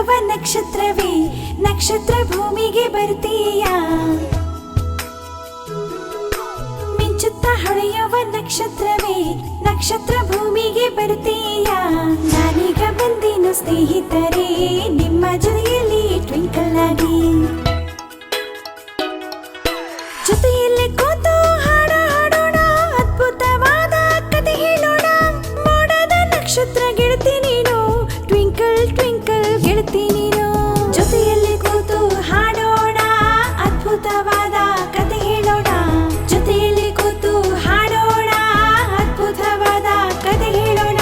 ಹೊಳೆಯುವ ನಕ್ಷತ್ರವೇ ನಕ್ಷತ್ರ ಭೂಮಿಗೆ ಬರ್ತೀಯ ಮಿಂಚುತ್ತ ಹೊಳೆಯುವ ನಕ್ಷತ್ರವೇ ನಕ್ಷತ್ರ ಭೂಮಿಗೆ ಬರ್ತೀಯ ನಾನೀಗ ಬಂದೇನು ಸ್ನೇಹಿತರೇ ನಿಮ್ಮ ಜೊತೆಯಲ್ಲಿ ಟ್ವಿಂಕಲ್ ಆಗಿ ಜೊತೆಯಲ್ಲಿ ಕೂತು ಹಾಡ ಹಾಡೋಣ ಅದ್ಭುತವಾದ ಕತೆ ಹೇಳೋಣ ಮೋಡದ ನಕ್ಷತ್ರ ಗೆಳತಿ ನೀನು ಟ್ವಿಂಕಲ್ ಟ್ವಿಂಕಲ್ ಗೆಳತಿ ನೀನು ಜೊತೆಯಲ್ಲಿ ಕೂತು ಹಾಡೋಣ ಅದ್ಭುತವಾದ ಕತೆ ಹೇಳೋಣ ಜೊತೆಯಲ್ಲಿ ಕೂತು ಹಾಡೋಣ ಅದ್ಭುತವಾದ ಕತೆ ಹೇಳೋಣ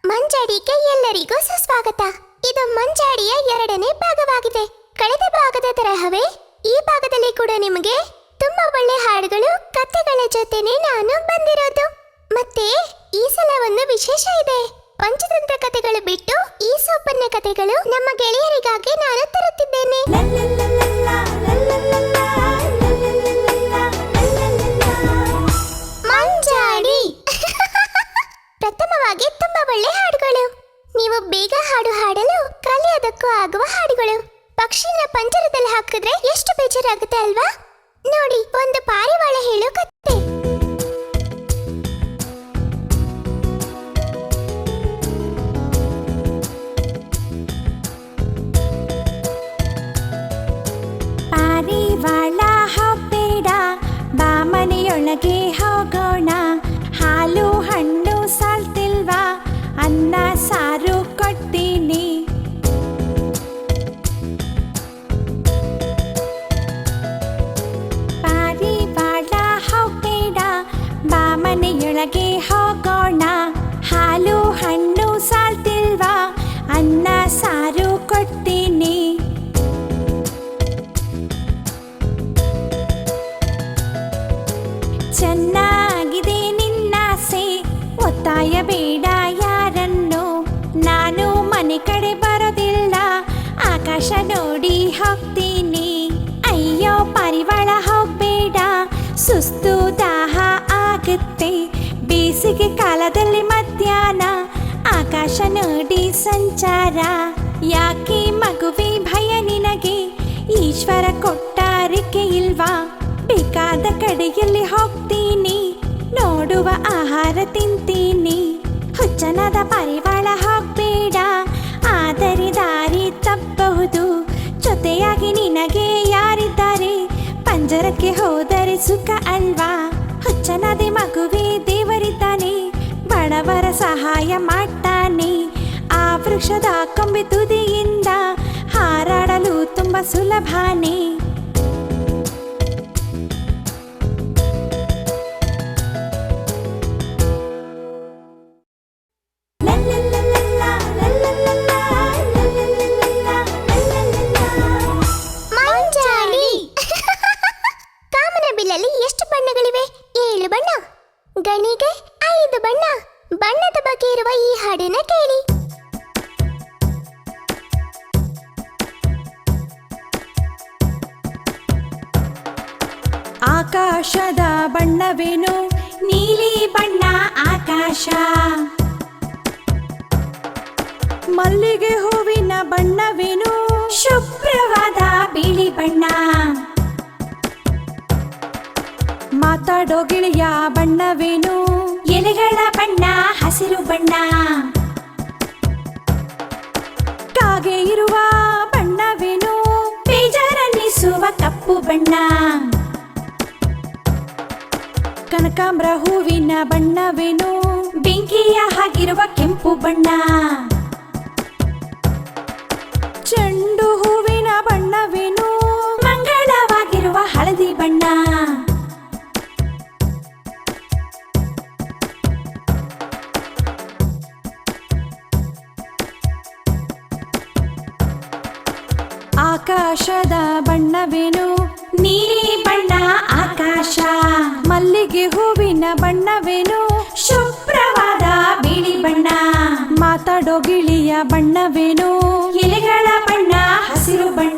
ಮಂಜಾಡಿಗೆ ಎಲ್ಲರಿಗೂ ಸುಸ್ವಾಗತ. ಇದು ಮಂಜಾಡಿಯ 2ನೇ ಭಾಗವಾಗಿದೆ. ಕಳೆದ ಭಾಗದ ತರಹವೇ ಈ ಭಾಗದಲ್ಲಿ ಕೂಡ ನಿಮಗೆ ತುಂಬಾ ಒಳ್ಳೆ ಹಾಡುಗಳು ಕಥೆಗಳ ಜೊತೆನೆ ನಾನು ಬಂದಿರೋದು. ಮತ್ತೆ ಈ ಸಲ ಒಂದು ವಿಶೇಷ ಇದೆ. ಪಂಚತಂತ್ರ ಕಥೆಗಳು ಬಿಟ್ಟು ಈ ಸೋಪನ್ಯ ಕಥೆಗಳು ನಮ್ಮ ಗೆಳೆಯರಿಗಾಗಿ ನಾನು ತರುತ್ತಿದ್ದೇನೆ. ಮಂಜಾಡಿ ಪ್ರಥಮವಾಗಿ ತುಂಬಾ ಒಳ್ಳೆ ಹಾಡುಗಳು. ನೀವು ಬೇಗ ಹಾಡು ಹಾಡಲು ಕಲಿಯೋದಕ್ಕೂ ಆಗುವ ಹಾಡುಗಳು. ಪಕ್ಷಿನ ಪಂಜರದಲ್ಲಿ ಹಾಕಿದ್ರೆ ಎಷ್ಟು ಬೇಜಾರಾಗುತ್ತೆ ಅಲ್ವಾ? ನೋಡಿ, ಒಂದು ಪಾರಿವಾಳ ಹೇಳೋ ಕತೆ. ಪಾರಿವಾಳ ಹೋಗ್ಬೇಡ ಬಾ ಮನೆಯೊಳಗೆ ಹೋಗೋಣ ಹಾಲು ಹಣ್ಣು ಸಾಲ್ತಿಲ್ವಾ ಅನ್ನ ಸಾರು ಕೊಡ್ತೀನಿ ಪಾರಿವಾಳ ಹೋಗ್ಬೇಡ ಬಾ ಮನೆಯೊಳಗೆ ಹೋಗೋಣ ಹಾಲು ಹಣ್ಣು ಸಾಲ್ತಿಲ್ವಾ ಅನ್ನ ಸಾರು ಕೊಡ್ತೀನಿ ಚೆನ್ನಾಗಿದೆ ನಿನ್ನಾಸೆ ಒತ್ತಾಯ ಬೇಡ ಯಾರನ್ನು ನಾನು ಮನೆ ಕಡೆ ಬರೋದಿಲ್ಲ ಆಕಾಶ ನೋಡಿ ಹೋಗ್ತೀನಿ ಅಯ್ಯೋ ಪಾರಿವಾಳ ಹೋಗ್ಬೇಡ ಸುಸ್ತು ದಾಹ ಆಗುತ್ತೆ ಬೇಸಿಗೆ ಕಾಲದಲ್ಲಿ ಮಧ್ಯಾಹ್ನ ಆಕಾಶ ನೋಡಿ ಸಂಚಾರ ಯಾಕೆ ಮಗುವೆ ಭಯ ನಿನಗೆ ಈಶ್ವರ ಕೊಟ್ಟಾರಿಕೆ ಇಲ್ವಾ ಬೇಕಾದ ಕಡೆಯಲ್ಲಿ ಹೋಗ್ತೀನಿ ನೋಡುವ ಆಹಾರ ತಿಂತೀನಿ ಹುಚ್ಚನಾದ ಪಾರಿವಾಳ ಹೋಗ್ಬೇಡ ಆದರೆ ದಾರಿ ತಪ್ಪಬಹುದು ಜೊತೆಯಾಗಿ ನಿನಗೆ ಯಾರಿದ್ದಾರೆ ಪಂಜರಕ್ಕೆ ಹೋದರೆ ಸುಖ ಅಲ್ವಾ ಹುಚ್ಚನಾದೆ ಮಗುವೆ ದೇವರಿದ್ದಾನೆ ಬಡವರ ಸಹಾಯ ಮಾಡ್ತಾನೆ ಆ ವೃಕ್ಷದ ಕೊಂಬೆ ತುದಿಯಿಂದ ಹಾರಾಡಲು ತುಂಬಾ ಸುಲಭಾನೇ ಎಷ್ಟು ಬಣ್ಣಗಳಿವೆ? 7 ಬಣ್ಣ. ಗಣಿಗೆ 5 ಬಣ್ಣ. ಬಣ್ಣದ ಬಗ್ಗೆ ಇರುವ ಈ ಹಾಡನ್ನ ಕೇಳಿ. ಆಕಾಶದ ಬಣ್ಣವೇನು ನೀಲಿ ಬಣ್ಣ ಆಕಾಶ ಮಲ್ಲಿಗೆ ಹೂವಿನ ಬಣ್ಣವೇನು ಶುಭ್ರವಾದ ಬಿಳಿ ಬಣ್ಣ ಮಾತಾಡೋ ಗಿಳಿಯ ಬಣ್ಣವೇನು ಎಲೆಗಳ ಬಣ್ಣ ಹಸಿರು ಬಣ್ಣ ಕಾಗೆ ಇರುವ ಬಣ್ಣವೇನು ಬೇಜಾರನ್ನಿಸುವ ಕಪ್ಪು ಬಣ್ಣ ಕನಕಾಂಬರ ಹೂವಿನ ಬಣ್ಣವೇನು ಬೆಂಕಿಯ ಹಾಗಿರುವ ಕೆಂಪು ಬಣ್ಣ ಚೆಂಡು ಹೂವಿನ ಬಣ್ಣವೇನು ಮಂಗಳವಾಗಿರುವ ಹಳದಿ ಬಣ್ಣ ಆಕಾಶದ ಬಣ್ಣವೇನು ನೀಲಿ ಬಣ್ಣ ಆಕಾಶ ಮಲ್ಲಿಗೆ ಹೂವಿನ ಬಣ್ಣವೇನು ಶುಭ್ರವಾದ ಬಿಳಿ ಬಣ್ಣ ಮಾತಾಡೋ ಗಿಳಿಯ ಬಣ್ಣವೇನು ಎಲೆಗಳ ಬಣ್ಣ ಹಸಿರು ಬಣ್ಣ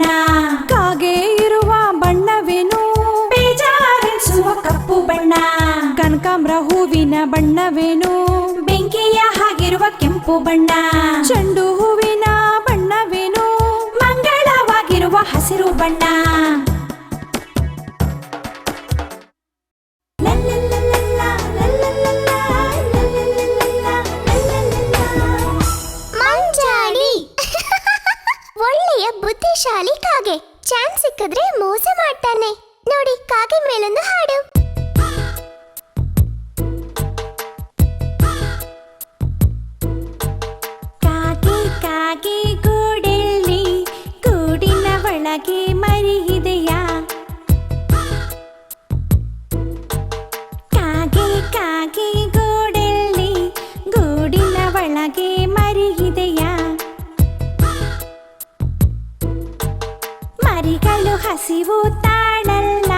ಹೂವಿನ ಬಣ್ಣವೇನು? ಬೆಂಕಿಯ ಹಾಗಿರುವ ಕೆಂಪು ಬಣ್ಣ. ಚೆಂಡು ಹೂವಿನ ಬಣ್ಣವೇನು? ಮಂಗಳವಾಗಿರುವ ಹಸಿರು ಬಣ್ಣ. ಮಂಜಾಳಿ ಒಳ್ಳೆಯ ಬುದ್ಧಿಶಾಲಿ ಕಾಗೆ. ಚಾನ್ಸ್ ಸಿಕ್ಕಿದ್ರೆ ಮೋಸ ಮಾಡ್ತಾನೆ. ನೋಡಿ, ಕಾಗೆ ಮೇಲೊಂದು ಹಾಡು. ಕಾಗೆ ಕಾಗೆ ಗೂಡೆಲ್ಲಿ, ಗೂಡಿನ ಒಳಗೆ ಮರಿ ಇದೆಯಾ? ಕಾಗೆ ಕಾಗೆ ಗೂಡೆಲ್ಲಿ, ಗೂಡಿನ ಒಳಗೆ ಮರಿ ಇದೆಯಾ? ಮರಿಗಳು ಹಸಿವು ತಾಳಲ್ಲ,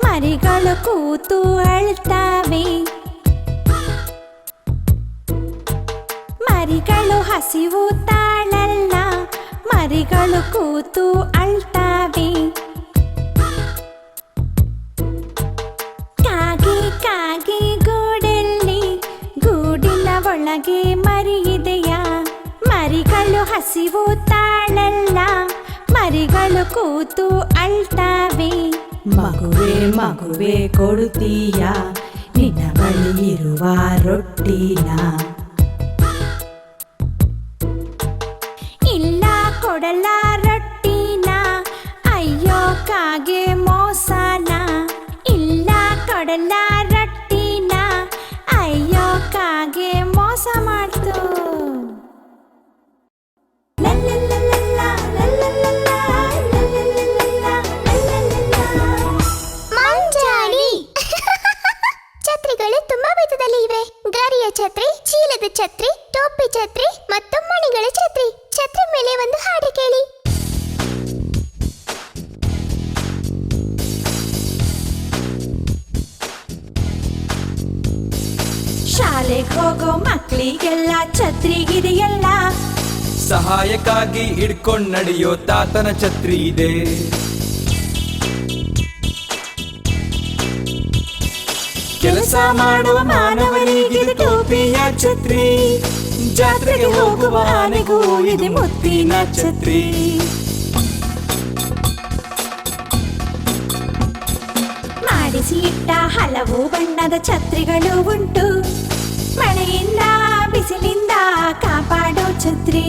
ಮರಿಗಳು ಕೂತು ಅಳ್ತಾವೆ. ಮರಿಗಳು ಹಸಿವು ತಾಳಲ್ಲ, ಮರಿಗಳು ಕೂತು ಅಳ್ತಾವೆ. ಕಾಗೆ ಕಾಗೆ ಗೂಡೆಲ್ಲಿ, ಗೂಡಿನ ಒಳಗೆ ಮರಿ ಇದೆಯಾ? ಮರಿಗಳು ಹಸಿವು ತಾಳಲ್ಲ, ಮರಿಗಳು ಕೂತು ಅಳ್ತಾವೆ. ಮಗುವೆ ಮಗುವೆ ಕೊಡುತ್ತೀಯ ನಿನ್ನ ಬಳಿ ಇರುವ ರೊಟ್ಟಿನ? ಇಲ್ಲ ಕೊಡಲ್ಲ ರೊಟ್ಟಿನ. ಅಯ್ಯೋ ಕಾಗೆ ಮೋಸನ. ಇಲ್ಲ ಕೊಡಲ್ಲ ರೊಟ್ಟಿನ. ಅಯ್ಯೋ ಕಾಗೆ ಮೋಸ ಮಾಡ್ತು. ಮಂಜಾಳಿ ಛತ್ರಿಗಳು ತುಂಬಾ ವಿಧದಲ್ಲಿ ಇವೆ. ಗಾರಿಯ ಛತ್ರಿ, ಚೀಲದ ಛತ್ರಿ, ಟೋಪಿ ಛತ್ರಿ ಮತ್ತು ಮಣಿಗಳ ಛತ್ರಿ. ಛತ್ರಿ ಮೇಲೆ ಒಂದು ಹಾಡು ಕೇಳಿ. ಶಾಲೆಗೆ ಹೋಗೋ ಮಕ್ಕಳಿಗೆಲ್ಲ ಛತ್ರಿಗಿದೆಯಲ್ಲ. ಸಹಾಯಕ್ಕಾಗಿ ಹಿಡ್ಕೊಂಡ್ ನಡೆಯೋ ತಾತನ ಛತ್ರಿ ಇದೆ. ಕೆಲಸ ಮಾಡುವ ಮಾನವನಿಗಿದೆ ಟೋಪಿಯ ಛತ್ರಿ. ಜಾತ್ರೆಗೆ ಹೋಗುವ ಆನೆಗೂ ಇದೆ ಮುತ್ತಿನ ಛತ್ರಿ. ಮಾಡಿಸಿ ಇಟ್ಟ ಹಲವು ಬಣ್ಣದ ಛತ್ರಿಗಳು ಉಂಟು. ಮಳೆಯಿಂದ ಬಿಸಿಲಿಂದ ಕಾಪಾಡೋ ಛತ್ರಿ.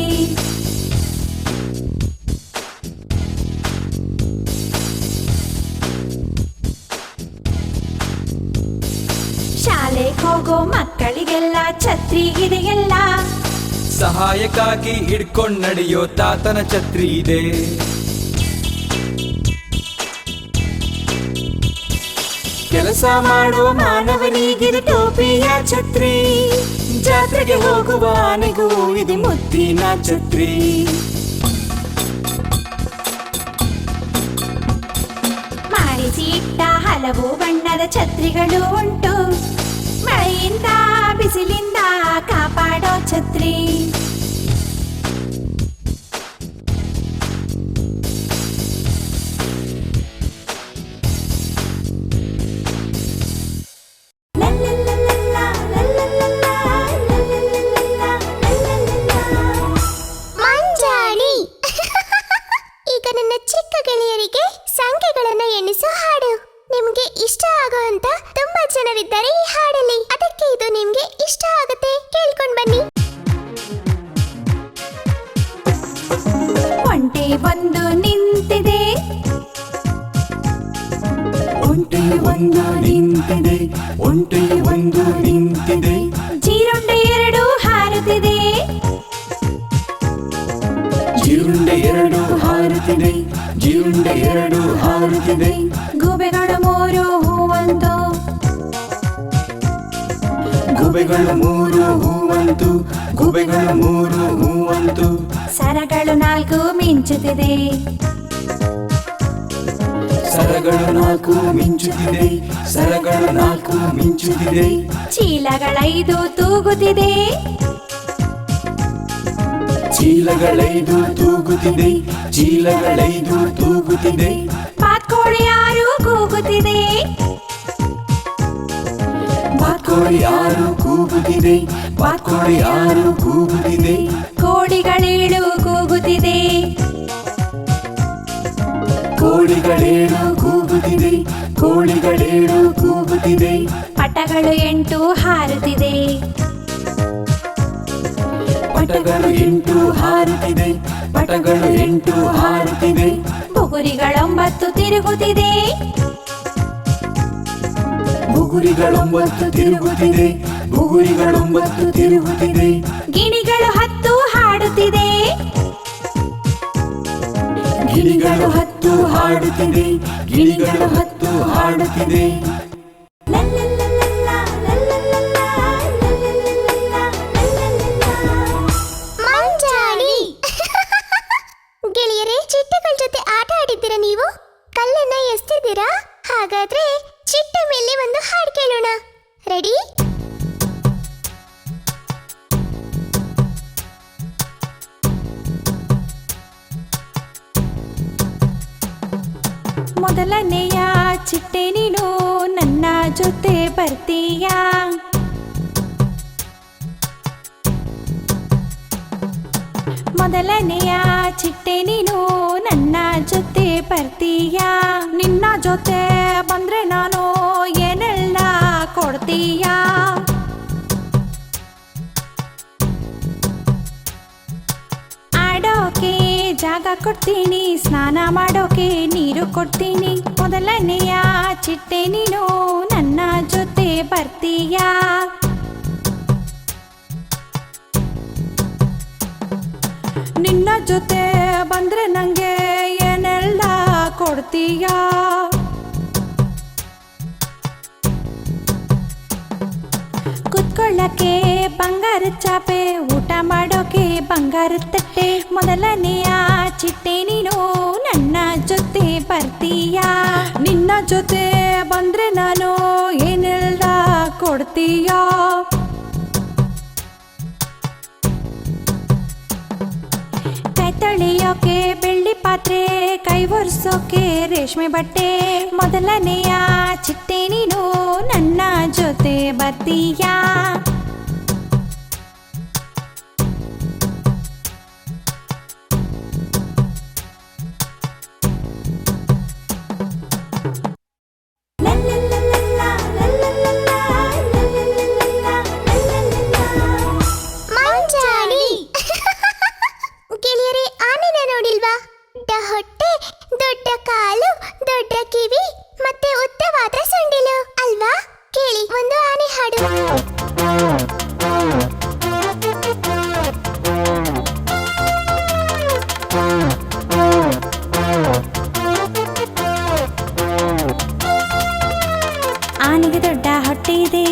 ಶಾಲೆಗೆ ಹೋಗೋ ಮಕ್ಕಳಿಗೆಲ್ಲ ಛತ್ರಿ ಇದೆಯಲ್ಲ. ಸಹಾಯಕ್ಕಾಗಿ ಹಿಡ್ಕೊಂಡ್ ನಡೆಯೋ ತಾತನ ಛತ್ರಿ ಇದೆ. ಕೆಲಸ ಮಾಡುವ ಮಾನವನಿಗಿದೆ ಟೋಪಿಯ ಛತ್ರಿ. ಜಾತ್ರೆಗೆ ಹೋಗುವ ಆನೆಗೂ ಇದೆ ಮುತ್ತಿನ ಛತ್ರಿ. ಮಾಡಿಸಿ ಇಟ್ಟ ಹಲವು ಬಣ್ಣದ ಛತ್ರಿಗಳು ಉಂಟು. ಮಳೆಯಿಂದ ಬಿಸಿಲಿಂದ ಕಾಪಾಡೋ ಛತ್ರಿ. ಮಂಜಾಳಿ ಈಗ ನನ್ನ ಚಿಕ್ಕ ಗೆಳೆಯರಿಗೆ ಸಂಖ್ಯೆಗಳನ್ನ ಎಣಿಸೋ ಹಾಡು. ನಿಮ್ಗೆ ಇಷ್ಟ ಆಗುವಂತ ತುಂಬಾ ಜನರಿದ್ದಾರೆ ಈ ಹಾಡಲ್ಲಿ. ಅದಕ್ಕೆ ಇದು ನಿಮ್ಗೆ ಇಷ್ಟ ಆಗುತ್ತೆ. ಕೇಳ್ಕೊಂಡ್ ಬನ್ನಿ. ಒಂಟೆ ಒಂದು ನಿಂತಿದೆ. ಒಂಟೆ ಒಂದು ನಿಂತಿದೆ, ಒಂಟೆ ಒಂದು ನಿಂತಿದೆ. ಜೀರುಂಡೆ ಎರಡು ಹಾರುತ್ತಿದೆ. ಜೀರುಂಡೆ ಎರಡು ಹಾರುತ್ತಿದೆ, ಜೀರುಂಡೆ ಎರಡು ಹಾರುತ್ತಿದೆ. ಗೂಬೆಗಳು ಮೂರು ಹೂವಂತು. ಗುಬೆಗಳು ಮೂರು ಹೂವಂತು, ಗುಬೆಗಳು ಮೂರು ಹೂವಂತು. ಸರಗಳು ನಾಲ್ಕು ಮಿಂಚುತ್ತಿದೆ. ಸರಗಳು ನಾಲ್ಕು ಮಿಂಚುತ್ತಿದೆ, ಸರಗಳು ನಾಲ್ಕು ಮಿಂಚುತ್ತಿದೆ. ಚೀಲಗಳೈದು ತೂಗುತ್ತಿದೆ. ಚೀಲಗಳೈದು ತೂಗುತ್ತಿದೆ, ಚೀಲಗಳೈದು ತೂಗುತ್ತಿದೆ. ಬಾತ್ಕೋಳಿ ಆರು ಕೂಗುತ್ತಿದೆ. ಬಾತ್ಕೋಳಿ ಬಾತ್ಕೋಳಿ ಯಾರು ಕೂಗುತ್ತಿದೆ, ಬಾತ್ಕೋಳಿ ಯಾರು ಕೂಗುತ್ತಿದೆ. ಕೋಳಿಗಳೇಳು ಕೂಗುತ್ತಿದೆ, ಕೋಳಿಗಳೇಳು ಕೂಗುತ್ತಿದೆ, ಕೋಳಿಗಳೇಳು ಕೂಗುತ್ತಿದೆ. ಪಟಗಳು 8 ಹಾರುತ್ತಿದೆ, ಪಟಗಳು 8 ಹಾರುತ್ತಿದೆ, ಪಟಗಳು 8 ಹಾರುತ್ತಿದೆ. ಬುಗುರಿಗಳು 9 ತಿರುಗುತ್ತಿದೆ, ಬುಗುರಿಗಳು 9 ತಿರುಗುತ್ತಿದೆ, ಬುಗುರಿಗಳು 9 ತಿರುಗುತ್ತಿದೆ. ಗಿಣಿಗಳು 10 ಹಾಡುತ್ತಿದೆ, ಗಿಳಿಗಳು 10 ಹಾಡುತ್ತಿದೆ, ಗಿಳಿಗಳು 10 ಹಾಡುತ್ತಿದೆ. ಮಂಜಾಡಿ ಗೆಳೆಯರೇ, ಚಿಟ್ಟೆಗಳ ಜೊತೆ ಆಟ ಆಡಿದ್ದೀರಾ ನೀವು? ಕಲ್ಲನ್ನ ಎಸ್ತಿದ್ದೀರಾ? ಹಾಗಾದ್ರೆ ಚಿಟ್ಟೆ ಮೇಲೆ ಒಂದು ಹಾಡು ಕೇಳೋಣ. ರೆಡಿ? ಮೊದಲನೆಯ ಚಿಟ್ಟೆ ನೀನು ನನ್ನ ಜೊತೆ ಬರ್ತೀಯಾ? ಮೊದಲನೆಯ ಚಿಟ್ಟೆ ನೀನು ನನ್ನ ಜೊತೆ ಬರ್ತೀಯಾ? ನಿನ್ನ ಜೊತೆ ಬಂದ್ರೆ ನಾನು ಏನೆಲ್ಲ ಕೊಡ್ತೀಯಾ? ಆಡೋಕೆ ಜಾಗ ಕೊಡ್ತೀನಿ, ಸ್ನಾನ ಮಾಡೋಕೆ ನೀರು ಕೊಡ್ತೀನಿ. ಮೊದಲನೆಯ ಚಿಟ್ಟೆ ನೀನು ನನ್ನ ಜೊತೆ ಬರ್ತೀಯಾ? ನಿನ್ನ ಜೊತೆ ಬಂದ್ರೆ ನಂಗೆ ಏನೆಲ್ಲ ಕೊಡ್ತೀಯಾ? ಕುತ್ಕೊಳ್ಳಕ್ಕೆ ಬಂಗಾರದ ಚಾಪೆ, ಊಟ ಮಾಡೋಕೆ ಬಂಗಾರದ ತಟ್ಟೆ. ಮೊದಲನೆಯ ಚಿಟ್ಟೆ ನೀನು ನನ್ನ ಜೊತೆ ಬರ್ತೀಯಾ? ನಿನ್ನ ಜೊತೆ ಬಂದ್ರೆ ನಾನು ಏನೆಲ್ಲ ಕೊಡ್ತೀಯಾ? ಕೈ ತೊಳೆಯೋಕೆ ಬೆಳ್ಳಿ ಪಾತ್ರೆ, ಕೈ ಒರೆಸೋಕೆ ರೇಷ್ಮೆ ಬಟ್ಟೆ. ಮೊದಲನೆಯ ಚಿಟ್ಟೆ ನೀನು ನನ್ನ ಜೊತೆ ಬರ್ತೀಯಾ? ಮಂಜಾಡಿ ಗೆಳೆಯರೇ, ಆನೆನ ನೋಡಿಲ್ವಾ? ದೊಡ್ಡ ಹೊಟ್ಟೆ, ದೊಡ್ಡ ಕಾಲು, ದೊಡ್ಡ ಕಿವಿ, ಮತ್ತೆ ಉದ್ದವಾದ ಸೊಂಡಿಲು ಅಲ್ವಾ? ಕೇಳಿ ಒಂದು ಆನೆ ಹಾಡು. ಆನೆಗೆ ದೊಡ್ಡ ಹೊಟ್ಟೆ ಇದೆ,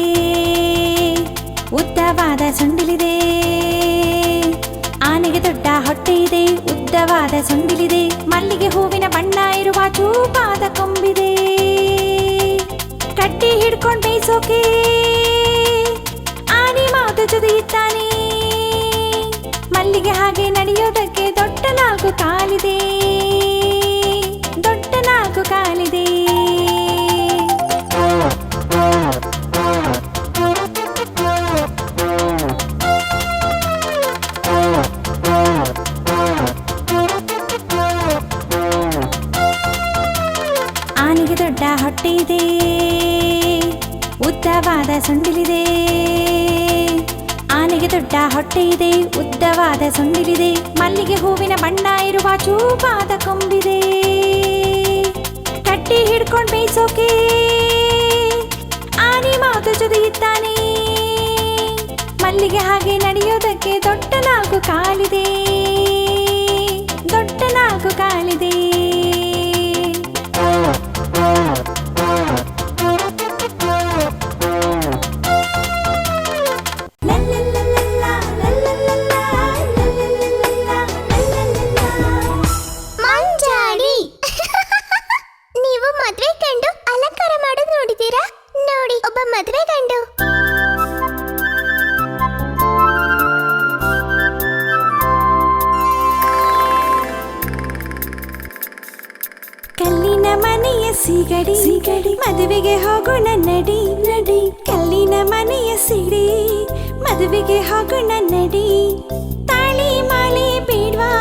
ಉದ್ದವಾದ ಸೊಂಡಿಲಿದೆ. ಆನೆಗೆ ದೊಡ್ಡ ಹೊಟ್ಟೆ ಇದೆ, ಉದ್ದವಾದ ಸೊಂಡಿಲಿದೆ. ಮಲ್ಲಿಗೆ ಹೂವಿನ ಬಣ್ಣ ಇರುವ ಚೂಪಾದ ಕೊಂಬಿದೆ. ಕಡ್ಡಿ ಹಿಡ್ಕೊಂಡು ಬೇಯಿಸೋಕೆ ಆನೆ ಮಾತು ಜೊತೆಯಿದ್ದಾನೆ. ಮಲ್ಲಿಗೆ ಹಾಗೆ ನಡೆಯೋದಕ್ಕೆ ದೊಡ್ಡ 4 ಕಾಲಿದೆ, ದೊಡ್ಡ 4 ಕಾಲಿದೆ. ಆನೆಗೆ ದೊಡ್ಡ ಹೊಟ್ಟೆ ಇದೆ, ಉದ್ದವಾದ ಸೊಂಡಿಲಿದೆ. ಆನೆಗೆ ದೊಡ್ಡ ಹೊಟ್ಟೆ ಇದೆ, ಉದ್ದವಾದ ಸೊಂಡಿಲಿದೆ. ಮಲ್ಲಿಗೆ ಹೂವಿನ ಬಣ್ಣ ಇರುವ ಚೂಪಾದ ಕೊಂಬಿದೆ. ಕಡ್ಡಿ ಹಿಡ್ಕೊಂಡು ಬೇಯಿಸೋಕೆ ಆನೆ ಮಾತು ಜೊತೆಯಿದ್ದಾನೆ. ಮಲ್ಲಿಗೆ ಹಾಗೆ ನಡೆಯೋದಕ್ಕೆ ದೊಡ್ಡ 4 ಕಾಲಿದೆ, ದೊಡ್ಡ 4 ಕಾಲಿದೆ. ಮಂಜಾಡಿ ನೀವು ಮದ್ವೆ ಗಂಡು ಅಲಂಕಾರ ಮಾಡೋದು ನೋಡಿದ್ದೀರಾ? ನೋಡಿ, ಒಬ್ಬ ಮದ್ವೆ ಗಂಡು. ಕಲ್ಲಿನ ಮನೆಯ ಸಿಗಡಿ ಸಿಗಡಿ, ಮದುವೆಗೆ ಹೋಗೋಣ ನಡಿ ನಡಿ. ಕಲ್ಲಿನ ಮನೆಯ ಸಿಡಿ ಮದುವೆಗೆ ಹೋಗೋಣ ನಡಿ. ತಾಳಿ ಮಾಲೆ ಬೇಡ್ವಾ,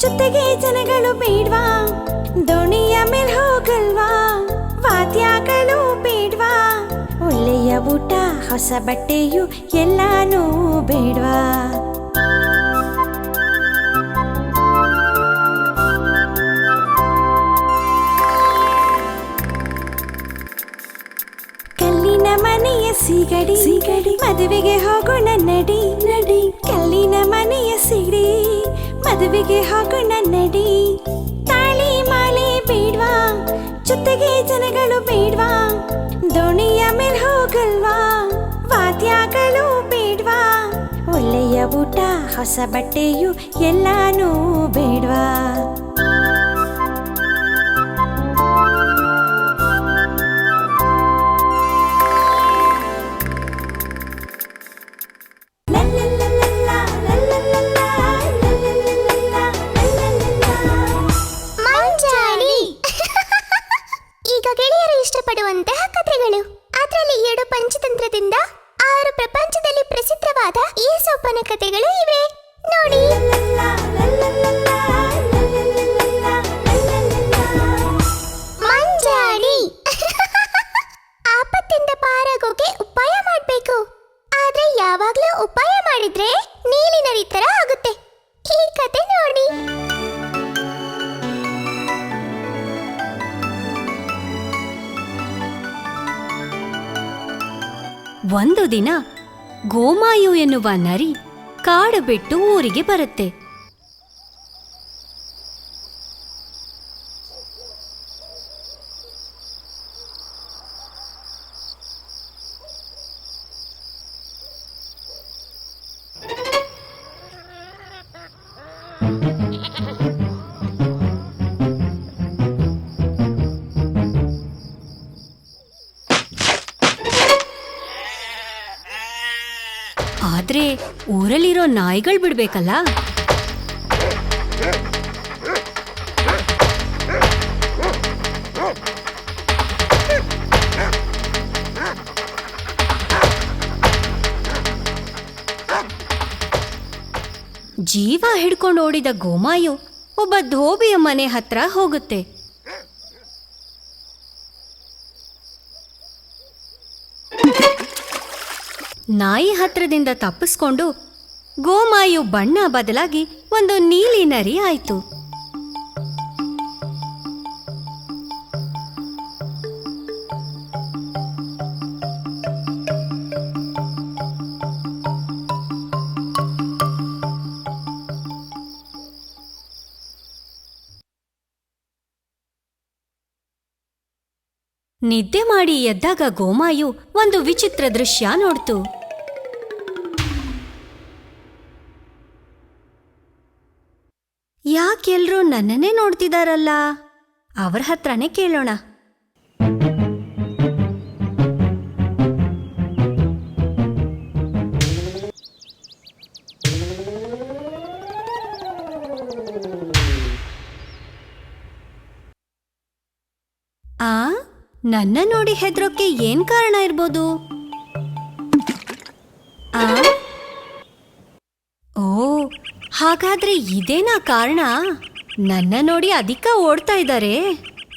ಜೊತೆಗೆ ಜನಗಳು ಬೇಡ್ವಾ, ದೋಣಿಯ ಮೇಲ್ ಹೋಗಲ್ವಾ, ವಾದ್ಯಗಳು ಬೇಡ್ವಾ, ಒಳ್ಳೆಯ ಊಟ ಹೊಸ ಬಟ್ಟೆಯು ಎಲ್ಲಾನೂ ಬೇಡ್ವಾ. ಕಲ್ಲಿನ ಮನೆಯ ಸಿಗಡಿ ಸಿಗಡಿ ಮದುವೆಗೆ ಹೋಗೋಣ ನಡಿ ನಡಿ. ಕಲ್ಲಿನ ಮನೆಯ ಸಿಡಿ ಮದುವೆಗೆ ಹೋಗೋಣ ನಡಿ. ತಾಳಿ ಮಾಲೆ ಬೇಡ್ವಾ, ಜೊತೆಗೆ ಜನಗಳು ಬೇಡ್ವಾ, ದೋಣಿಯ ಮೇಲ್ ಹೋಗಲ್ವಾ, ವಾದ್ಯಗಳು ಬೇಡ್ವಾ, ಒಳ್ಳೆಯ ಊಟ ಹೊಸ ಬಟ್ಟೆಯು ಎಲ್ಲಾನೂ ಬೇಡ್ವಾ. ಮಂಜಾಡಿ. ಈಗ ಗೆಳೆಯರು ಇಷ್ಟಪಡುವಂತಹ ಕಥೆಗಳು. ಅದರಲ್ಲಿ 2 ಪಂಚತಂತ್ರದಿಂದ 6 ಪ್ರಪಂಚದಲ್ಲಿ ಪ್ರಸಿದ್ಧವಾದ ಈ ಸೊಪ್ಪನ ಕಥೆಗಳು ಇವೆ ನೋಡಿ. ಮಂಜಾಡಿ. ಆಪತ್ತಿಂದ ಪಾರಾಗೋಕೆ ಉಪಾಯ ಮಾಡ್ಬೇಕು. ಆದ್ರೆ ಯಾವಾಗ್ಲೂ ಉಪಾಯ ಮಾಡಿದ್ರೆ ನೀಲಿ ನರಿ ತರ ಆಗುತ್ತೆ. ಈ ಕತೆ ನೋಡಿ. ಒಂದು ದಿನ ಗೋಮಾಯು ಎನ್ನುವ ನರಿ ಕಾಡು ಬಿಟ್ಟು ಊರಿಗೆ ಬರುತ್ತೆ. ಆದ್ರೆ ಊರಲ್ಲಿರೋ ನಾಯಿಗಳು ಬಿಡ್ಬೇಕಲ್ಲ. ಜೀವ ಹಿಡ್ಕೊಂಡು ಓಡಿದ ಗೋಮಾಯು ಒಬ್ಬ ಧೋಬಿಯ ಮನೆ ಹತ್ರ ಹೋಗುತ್ತೆ. ನಾಯಿ ಹತ್ರದಿಂದ ತಪ್ಪಿಸ್ಕೊಂಡು ಗೋಮಾಯು ಬಣ್ಣ ಬದಲಾಗಿ ಒಂದು ನೀಲಿ ನರಿ ಆಯ್ತು. ನಿದ್ದೆ ಮಾಡಿ ಎದ್ದಾಗ ಗೋಮಾಯು ಒಂದು ವಿಚಿತ್ರ ದೃಶ್ಯ ನೋಡ್ತು. ಯಾಕೆಲ್ರೂ ನನ್ನನ್ನೇ ನೋಡ್ತಿದಾರಲ್ಲ, ಅವ್ರ ಹತ್ರನೇ ಕೇಳೋಣ. ನನ್ನ ನೋಡಿ ಹೆದ್ರೋಕೆ ಏನ್ ಕಾರಣ ಇರ್ಬೋದು? ಓ, ಹಾಗಾದ್ರೆ ಇದೇನಾ ಕಾರಣ? ನನ್ನ ನೋಡಿ ಅಧಿಕ ಓಡ್ತಾ ಇದ್ದಾರೆ.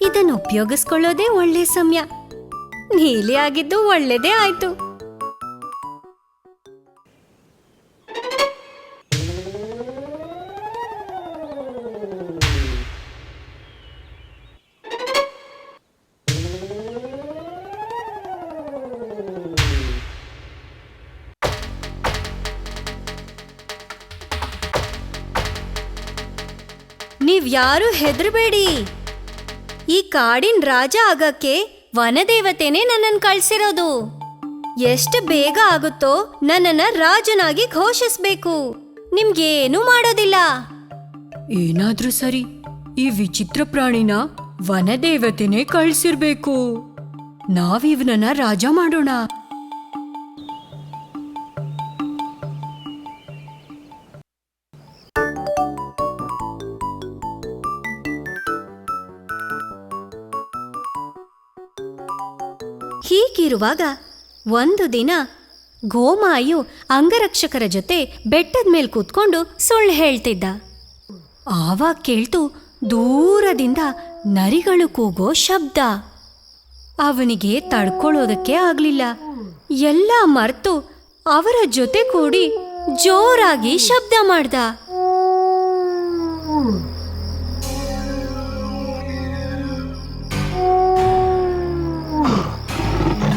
ಇದನ್ನು ಉಪಯೋಗಿಸ್ಕೊಳ್ಳೋದೇ ಒಳ್ಳೆ ಸಮಯ. ನೀಲಿ ಆಗಿದ್ದು ಒಳ್ಳೇದೇ ಆಯ್ತು. ನೀವ್ಯಾರೂ ಹೆದರಬೇಡಿ. ಈ ಕಾಡಿನ ರಾಜ ಆಗಕ್ಕೆ ವನದೇವತೆನೇ ನನ್ನನ್ನು ಕಳ್ಸಿರೋದು. ಎಷ್ಟು ಬೇಗ ಆಗುತ್ತೋ ನನ್ನನ್ನ ರಾಜನಾಗಿ ಘೋಷಿಸ್ಬೇಕು. ನಿಮ್ಗೇನೂ ಮಾಡೋದಿಲ್ಲ. ಏನಾದ್ರೂ ಸರಿ, ಈ ವಿಚಿತ್ರ ಪ್ರಾಣಿನ ವನದೇವತೆನೇ ಕಳ್ಸಿರ್ಬೇಕು. ನಾವಿವ್ನನ್ನ ರಾಜ ಮಾಡೋಣ. ಹೀಗಿರುವಾಗ ಒಂದು ದಿನ ಗೋಮಾಯು ಅಂಗರಕ್ಷಕರ ಜೊತೆ ಬೆಟ್ಟದ ಮೇಲೆ ಕೂತ್ಕೊಂಡು ಸುಳ್ಳು ಹೇಳ್ತಿದ್ದ. ಆವಾಗ ಕೇಳ್ತು ದೂರದಿಂದ ನರಿಗಳು ಕೂಗೋ ಶಬ್ದ. ಅವನಿಗೆ ತಡ್ಕೊಳ್ಳೋದಕ್ಕೆ ಆಗ್ಲಿಲ್ಲ. ಎಲ್ಲ ಮರ್ತು ಅವರ ಜೊತೆ ಕೂಡಿ ಜೋರಾಗಿ ಶಬ್ದ ಮಾಡ್ದ.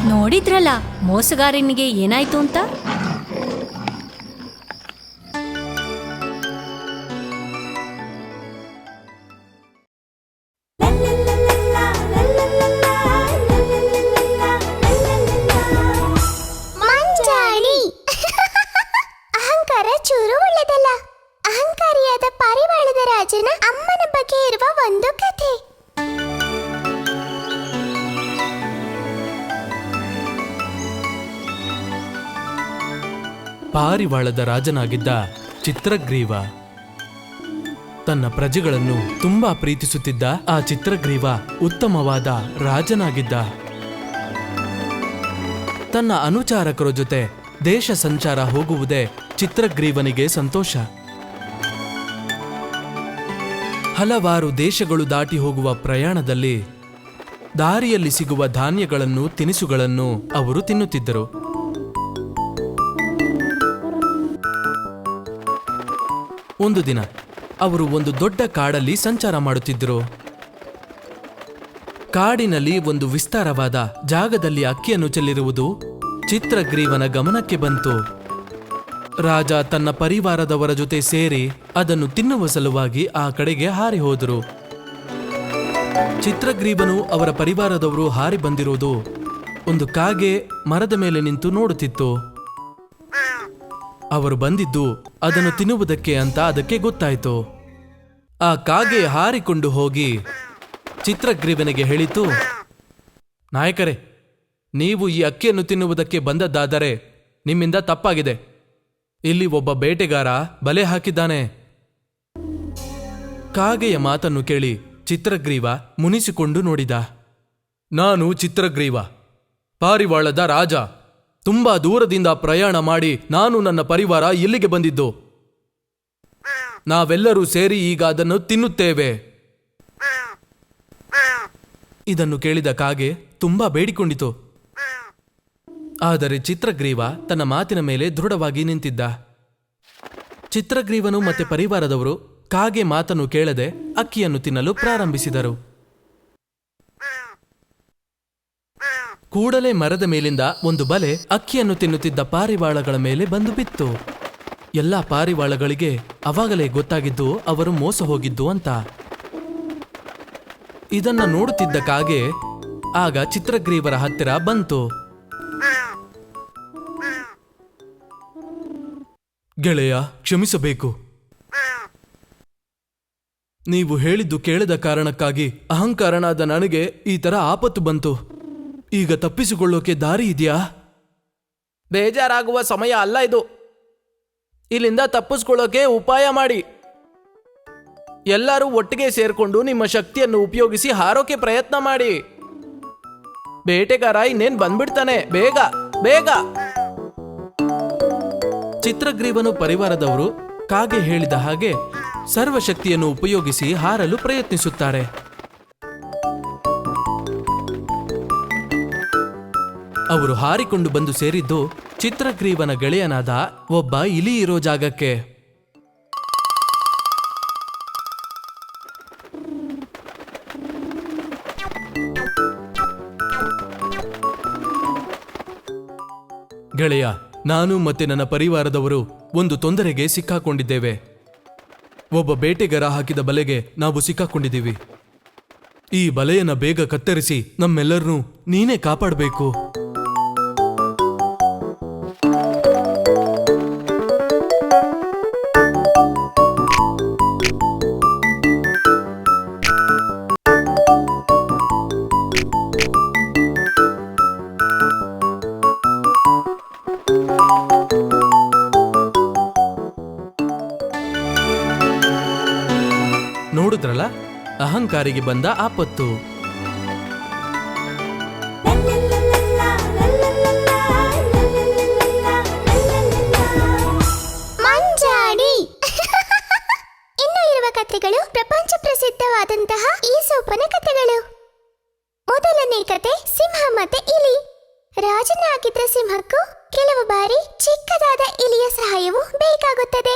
ನೋಡಿದ್ರಲ್ಲ ಮೋಸಗಾರನಿಗೆ ಏನಾಯ್ತು ಅಂತ. ಮಂಜಾಳಿ ಅಹಂಕಾರ ಚೂರು ಒಳ್ಳೆದಲ್ಲ. ಅಹಂಕಾರಿಯಾದ ಪಾರಿವಾಳದ ರಾಜನ ಅಮ್ಮನ ಬಗ್ಗೆ ಇರುವ ಒಂದು ಕಥೆ. ಪಾರಿವಾಳದ ರಾಜನಾಗಿದ್ದ ಚಿತ್ರಗ್ರೀವ ತನ್ನ ಪ್ರಜೆಗಳನ್ನು ತುಂಬಾ ಪ್ರೀತಿಸುತ್ತಿದ್ದ. ಆ ಚಿತ್ರಗ್ರೀವ ಉತ್ತಮವಾದ ರಾಜನಾಗಿದ್ದ. ತನ್ನ ಅನುಚಾರಕರ ಜೊತೆ ದೇಶ ಸಂಚಾರ ಹೋಗುವುದೇ ಚಿತ್ರಗ್ರೀವನಿಗೆ ಸಂತೋಷ. ಹಲವಾರು ದೇಶಗಳು ದಾಟಿ ಹೋಗುವ ಪ್ರಯಾಣದಲ್ಲಿ ದಾರಿಯಲ್ಲಿ ಸಿಗುವ ಧಾನ್ಯಗಳನ್ನು ತಿನಿಸುಗಳನ್ನು ಅವರು ತಿನ್ನುತ್ತಿದ್ದರು. ಒಂದು ದಿನ ಅವರು ಒಂದು ದೊಡ್ಡ ಕಾಡಲ್ಲಿ ಸಂಚಾರ ಮಾಡುತ್ತಿದ್ದರು. ಕಾಡಿನಲ್ಲಿ ಒಂದು ವಿಸ್ತಾರವಾದ ಜಾಗದಲ್ಲಿ ಅಕ್ಕಿಯನ್ನು ಚೆಲ್ಲಿರುವುದು ಚಿತ್ರಗ್ರೀವನ ಗಮನಕ್ಕೆ ಬಂತು. ರಾಜ ತನ್ನ ಪರಿವಾರದವರ ಜೊತೆ ಸೇರಿ ಅದನ್ನು ತಿನ್ನುವ ಸಲುವಾಗಿ ಆ ಕಡೆಗೆ ಹಾರಿ ಹೋದರು. ಚಿತ್ರಗ್ರೀವನು ಅವರ ಪರಿವಾರದವರು ಹಾರಿ ಬಂದಿರುವುದು ಒಂದು ಕಾಗೆ ಮರದ ಮೇಲೆ ನಿಂತು ನೋಡುತ್ತಿತ್ತು. ಅವರು ಬಂದಿದ್ದು ಅದನ್ನು ತಿನ್ನುವುದಕ್ಕೆ ಅಂತ ಅದಕ್ಕೆ ಗೊತ್ತಾಯಿತು. ಆ ಕಾಗೆ ಹಾರಿಕೊಂಡು ಹೋಗಿ ಚಿತ್ರಗ್ರೀವನಿಗೆ ಹೇಳಿತು, ನಾಯಕರೇ, ನೀವು ಈ ಅಕ್ಕಿಯನ್ನು ತಿನ್ನುವುದಕ್ಕೆ ಬಂದದ್ದಾದರೆ ನಿಮ್ಮಿಂದ ತಪ್ಪಾಗಿದೆ. ಇಲ್ಲಿ ಒಬ್ಬ ಬೇಟೆಗಾರ ಬಲೆ ಹಾಕಿದ್ದಾನೆ. ಕಾಗೆಯ ಮಾತನ್ನು ಕೇಳಿ ಚಿತ್ರಗ್ರೀವ ಮುನಿಸಿಕೊಂಡು ನೋಡಿದ. ನಾನು ಚಿತ್ರಗ್ರೀವ, ಪಾರಿವಾಳದ ರಾಜ. ತುಂಬಾ ದೂರದಿಂದ ಪ್ರಯಾಣ ಮಾಡಿ ನಾನು ನನ್ನ ಪರಿವಾರ ಇಲ್ಲಿಗೆ ಬಂದಿದ್ದು. ನಾವೆಲ್ಲರೂ ಸೇರಿ ಈಗ ಅದನ್ನು ತಿನ್ನುತ್ತೇವೆ. ಇದನ್ನು ಕೇಳಿದ ಕಾಗೆ ತುಂಬಾ ಬೇಡಿಕೊಂಡಿತು. ಆದರೆ ಚಿತ್ರಗ್ರೀವ ತನ್ನ ಮಾತಿನ ಮೇಲೆ ದೃಢವಾಗಿ ನಿಂತಿದ್ದ. ಚಿತ್ರಗ್ರೀವನು ಮತ್ತೆ ಪರಿವಾರದವರು ಕಾಗೆ ಮಾತನ್ನು ಕೇಳದೆ ಅಕ್ಕಿಯನ್ನು ತಿನ್ನಲು ಪ್ರಾರಂಭಿಸಿದರು. ಕೂಡಲೇ ಮರದ ಮೇಲಿಂದ ಒಂದು ಬಲೆ ಅಕ್ಕಿಯನ್ನು ತಿನ್ನುತ್ತಿದ್ದ ಪಾರಿವಾಳಗಳ ಮೇಲೆ ಬಂದು ಬಿತ್ತು. ಎಲ್ಲ ಪಾರಿವಾಳಗಳಿಗೆ ಅವಾಗಲೇ ಗೊತ್ತಾಗಿದ್ದು ಅವರು ಮೋಸ ಹೋಗಿದ್ದು ಅಂತ. ಇದನ್ನ ನೋಡುತ್ತಿದ್ದ ಕಾಗೆ ಆಗ ಚಿತ್ರಗ್ರೀವರ ಹತ್ತಿರ ಬಂತು. ಗೆಳೆಯ, ಕ್ಷಮಿಸಬೇಕು. ನೀವು ಹೇಳಿದ್ದು ಕೇಳದ ಕಾರಣಕ್ಕಾಗಿ ಅಹಂಕಾರನಾದ ನನಗೆ ಈ ತರ ಆಪತ್ತು ಬಂತು. ಈಗ ತಪ್ಪಿಸಿಕೊಳ್ಳೋಕೆ ದಾರಿ ಇದೆಯಾ? ಬೇಜಾರಾಗುವ ಸಮಯ ಅಲ್ಲ ಇದು. ಇಲ್ಲಿಂದ ತಪ್ಪಿಸ್ಕೊಳ್ಳೋಕೆ ಉಪಾಯ ಮಾಡಿ. ಎಲ್ಲರೂ ಒಟ್ಟಿಗೆ ಸೇರ್ಕೊಂಡು ನಿಮ್ಮ ಶಕ್ತಿಯನ್ನು ಉಪಯೋಗಿಸಿ ಹಾರೋಕೆ ಪ್ರಯತ್ನ ಮಾಡಿ. ಬೇಟೆಗಾರ ಇನ್ನೇನ್ ಬಂದ್ಬಿಡ್ತಾನೆ. ಬೇಗ ಬೇಗ. ಚಿತ್ರಗ್ರೀವನು ಪರಿವಾರದವರು ಕಾಗೆ ಹೇಳಿದ ಹಾಗೆ ಸರ್ವಶಕ್ತಿಯನ್ನು ಉಪಯೋಗಿಸಿ ಹಾರಲು ಪ್ರಯತ್ನಿಸುತ್ತಾರೆ. ಅವರು ಹಾರಿಕೊಂಡು ಬಂದು ಸೇರಿದ್ದು ಚಿತ್ರಗ್ರೀವನ ಗೆಳೆಯನಾದ ಒಬ್ಬ ಇಲಿ ಇರೋ ಜಾಗಕ್ಕೆ. ಗೆಳೆಯ, ನಾನು ಮತ್ತೆ ನನ್ನ ಪರಿವಾರದವರು ಒಂದು ತೊಂದರೆಗೆ ಸಿಕ್ಕಾಕೊಂಡಿದ್ದೇವೆ. ಒಬ್ಬ ಬೇಟೆಗಾರ ಹಾಕಿದ ಬಲೆಗೆ ನಾವು ಸಿಕ್ಕಾಕೊಂಡಿದ್ದೀವಿ. ಈ ಬಲೆಯನ್ನು ಬೇಗ ಕತ್ತರಿಸಿ ನಮ್ಮೆಲ್ಲರನ್ನೂ ನೀನೇ ಕಾಪಾಡಬೇಕು. ನೋಡಿದ್ರಲ್ಲ, ಅಹಂಕಾರಿಗೆ ಬಂದ ಆಪತ್ತು. ಹಾಗಿದ್ರೆ ಸಿಂಹಕ್ಕೂ ಕೆಲವು ಬಾರಿ ಚಿಕ್ಕದಾದ ಇಲಿಯ ಸಹಾಯವು ಬೇಕಾಗುತ್ತದೆ.